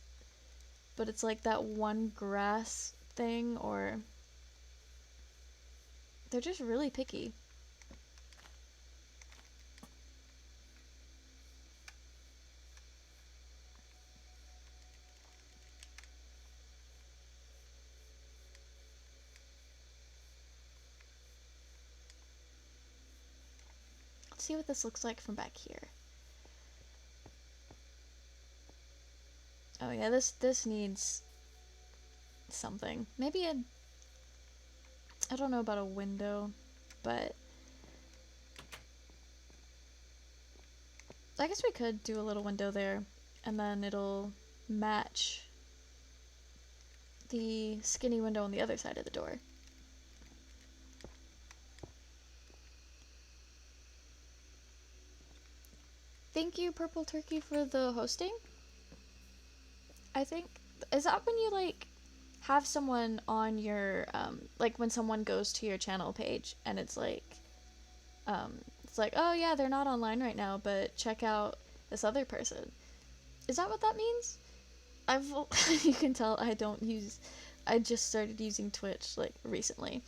S1: but it's like that one grass thing, or they're just really picky. Let's see what this looks like from back here. Oh yeah, this needs something. Maybe I don't know about a window, but I guess we could do a little window there, and then it'll match the skinny window on the other side of the door. Thank you, Purple Turkey, for the hosting. I think, is that when you like have someone on your like when someone goes to your channel page and it's like oh yeah, they're not online right now, but check out this other person. Is that what that means? You can tell I just started using Twitch like recently.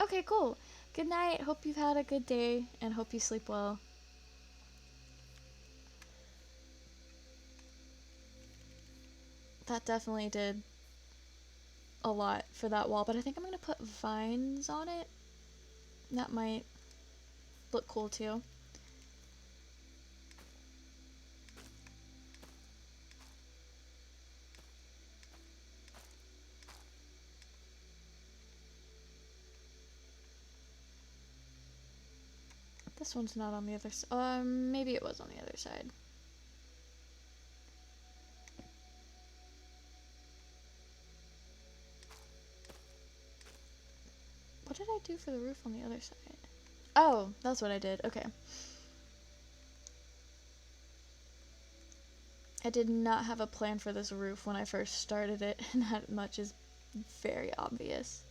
S1: Okay, cool. Good night. Hope you've had a good day and hope you sleep well. That definitely did a lot for that wall, but I think I'm gonna put vines on it. That might look cool too. This one's not on the other side. Maybe it was on the other side. What did I do for the roof on the other side? Oh, that's what I did. Okay. I did not have a plan for this roof when I first started it, and that much is very obvious.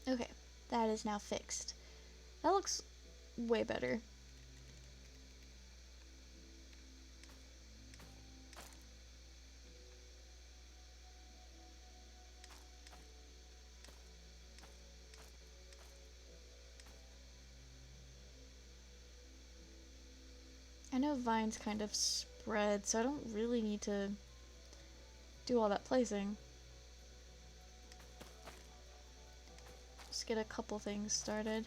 S1: Okay, that is now fixed. That looks way better. I know vines kind of spread, so I don't really need to do all that placing. Just get a couple things started.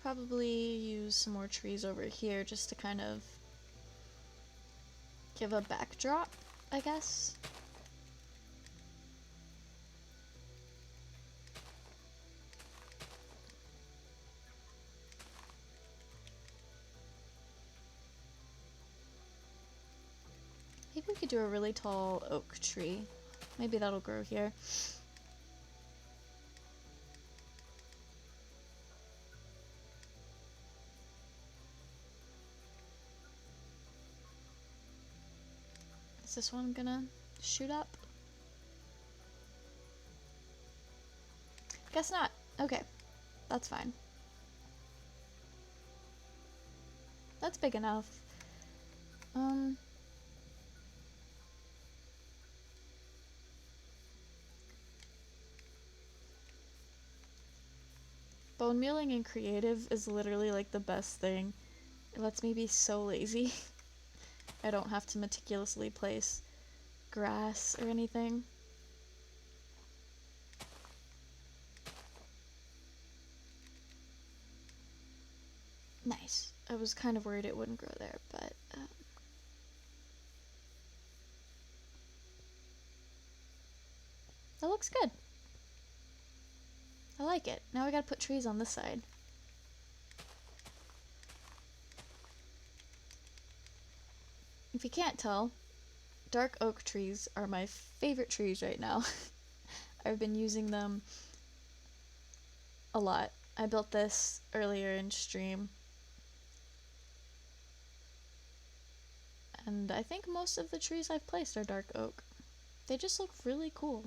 S1: Probably use some more trees over here just to kind of give a backdrop, I guess. Maybe we could do a really tall oak tree. Maybe that'll grow here. Is this one gonna shoot up? Guess not. Okay, that's fine. that's big enough. Bone mealing in creative is literally like the best thing. It lets me be so lazy. I don't have to meticulously place grass or anything. Nice. I was kind of worried it wouldn't grow there, but that looks good. I like it. Now we gotta put trees on this side. If you can't tell, dark oak trees are my favorite trees right now. I've been using them a lot. I built this earlier in stream. And I think most of the trees I've placed are dark oak. They just look really cool.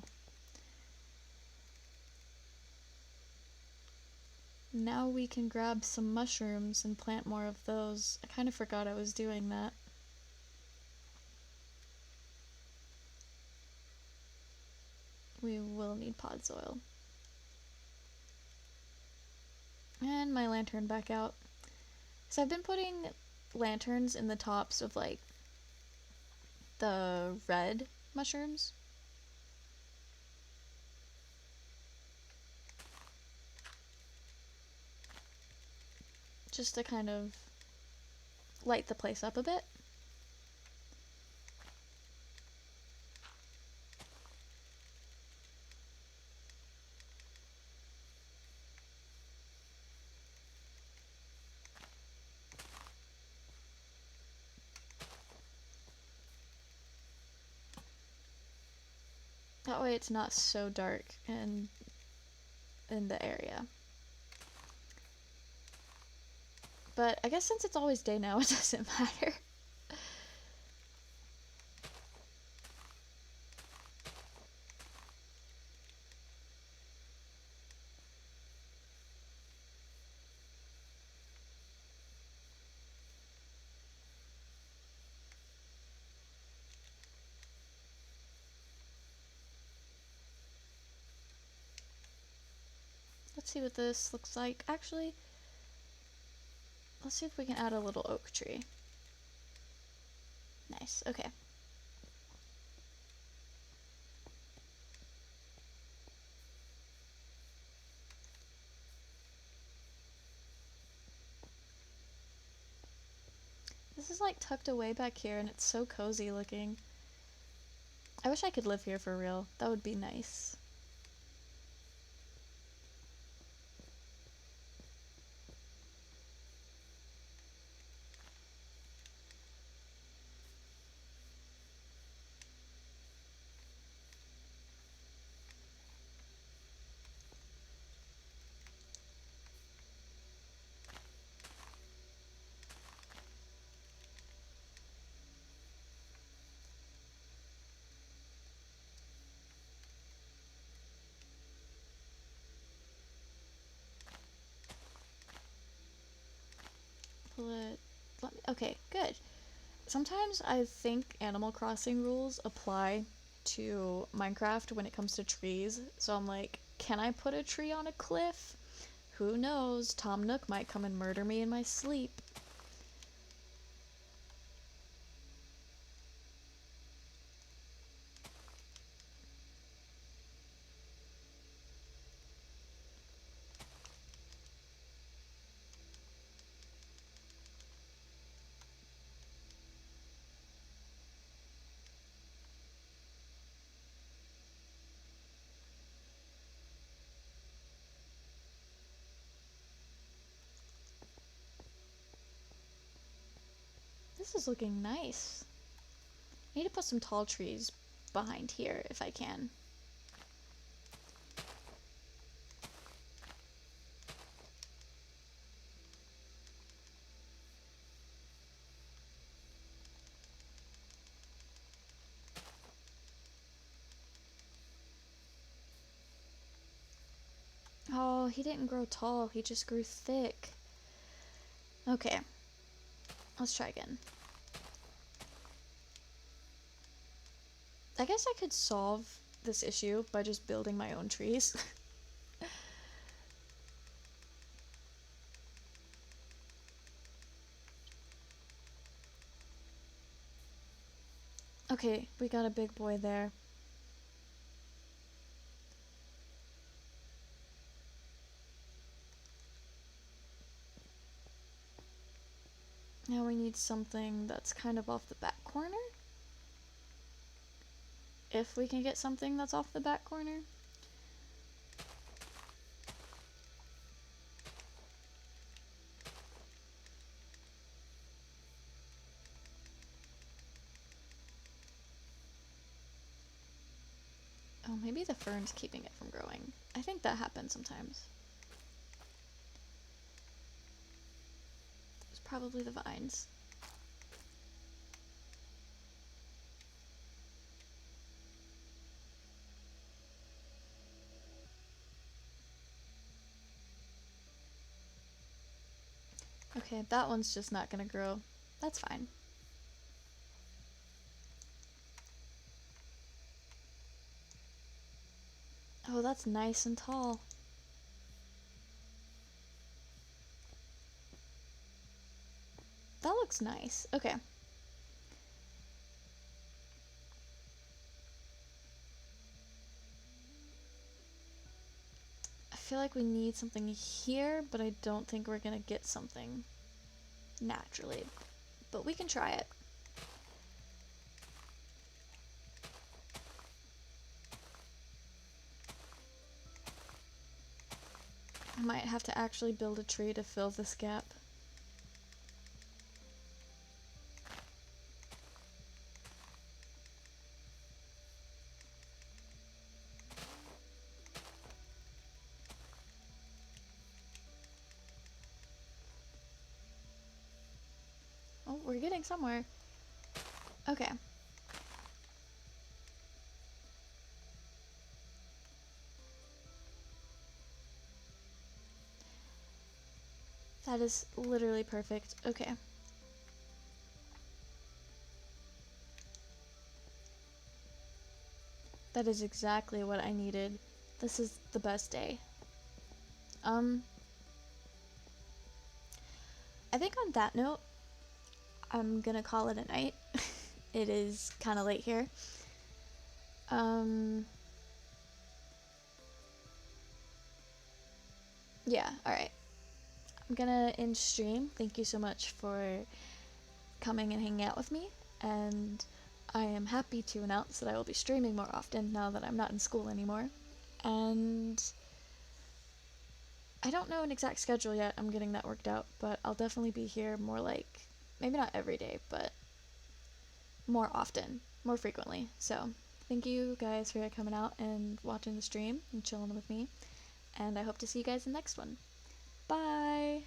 S1: Now we can grab some mushrooms and plant more of those. I kind of forgot I was doing that. We will need pod soil. And my lantern back out. So I've been putting lanterns in the tops of like the red mushrooms. Just to kind of light the place up a bit. That way it's not so dark in the area. But I guess since it's always day now, it doesn't matter. Let's see what this looks like. Actually, let's see if we can add a little oak tree. Nice, okay. This is like tucked away back here and it's so cozy looking. I wish I could live here for real. That would be nice. Okay, good. Sometimes I think Animal Crossing rules apply to Minecraft when it comes to trees. So I'm like, can I put a tree on a cliff? Who knows? Tom Nook might come and murder me in my sleep. This is looking nice. I need to put some tall trees behind here if I can. Oh, he didn't grow tall, he just grew thick. Okay. Let's try again. I guess I could solve this issue by just building my own trees. Okay, we got a big boy there. Now we need something that's kind of off the back corner. If we can get something that's off the back corner. Oh, maybe the fern's keeping it from growing. I think that happens sometimes. It's probably the vines. Okay, that one's just not gonna grow. That's fine. Oh, that's nice and tall. That looks nice. Okay. I feel like we need something here, but I don't think we're gonna get something naturally. But we can try it. I might have to actually build a tree to fill this gap. Oh, we're getting somewhere. Okay. That is literally perfect. Okay. That is exactly what I needed. This is the best day. I think on that note, I'm gonna call it a night. It is kind of late here. Yeah, alright. I'm gonna end stream. Thank you so much for coming and hanging out with me, and I am happy to announce that I will be streaming more often now that I'm not in school anymore. And I don't know an exact schedule yet. I'm getting that worked out, but I'll definitely be here more like, maybe not every day, but more often, more frequently. So thank you guys for coming out and watching the stream and chilling with me, and I hope to see you guys in the next one. Bye!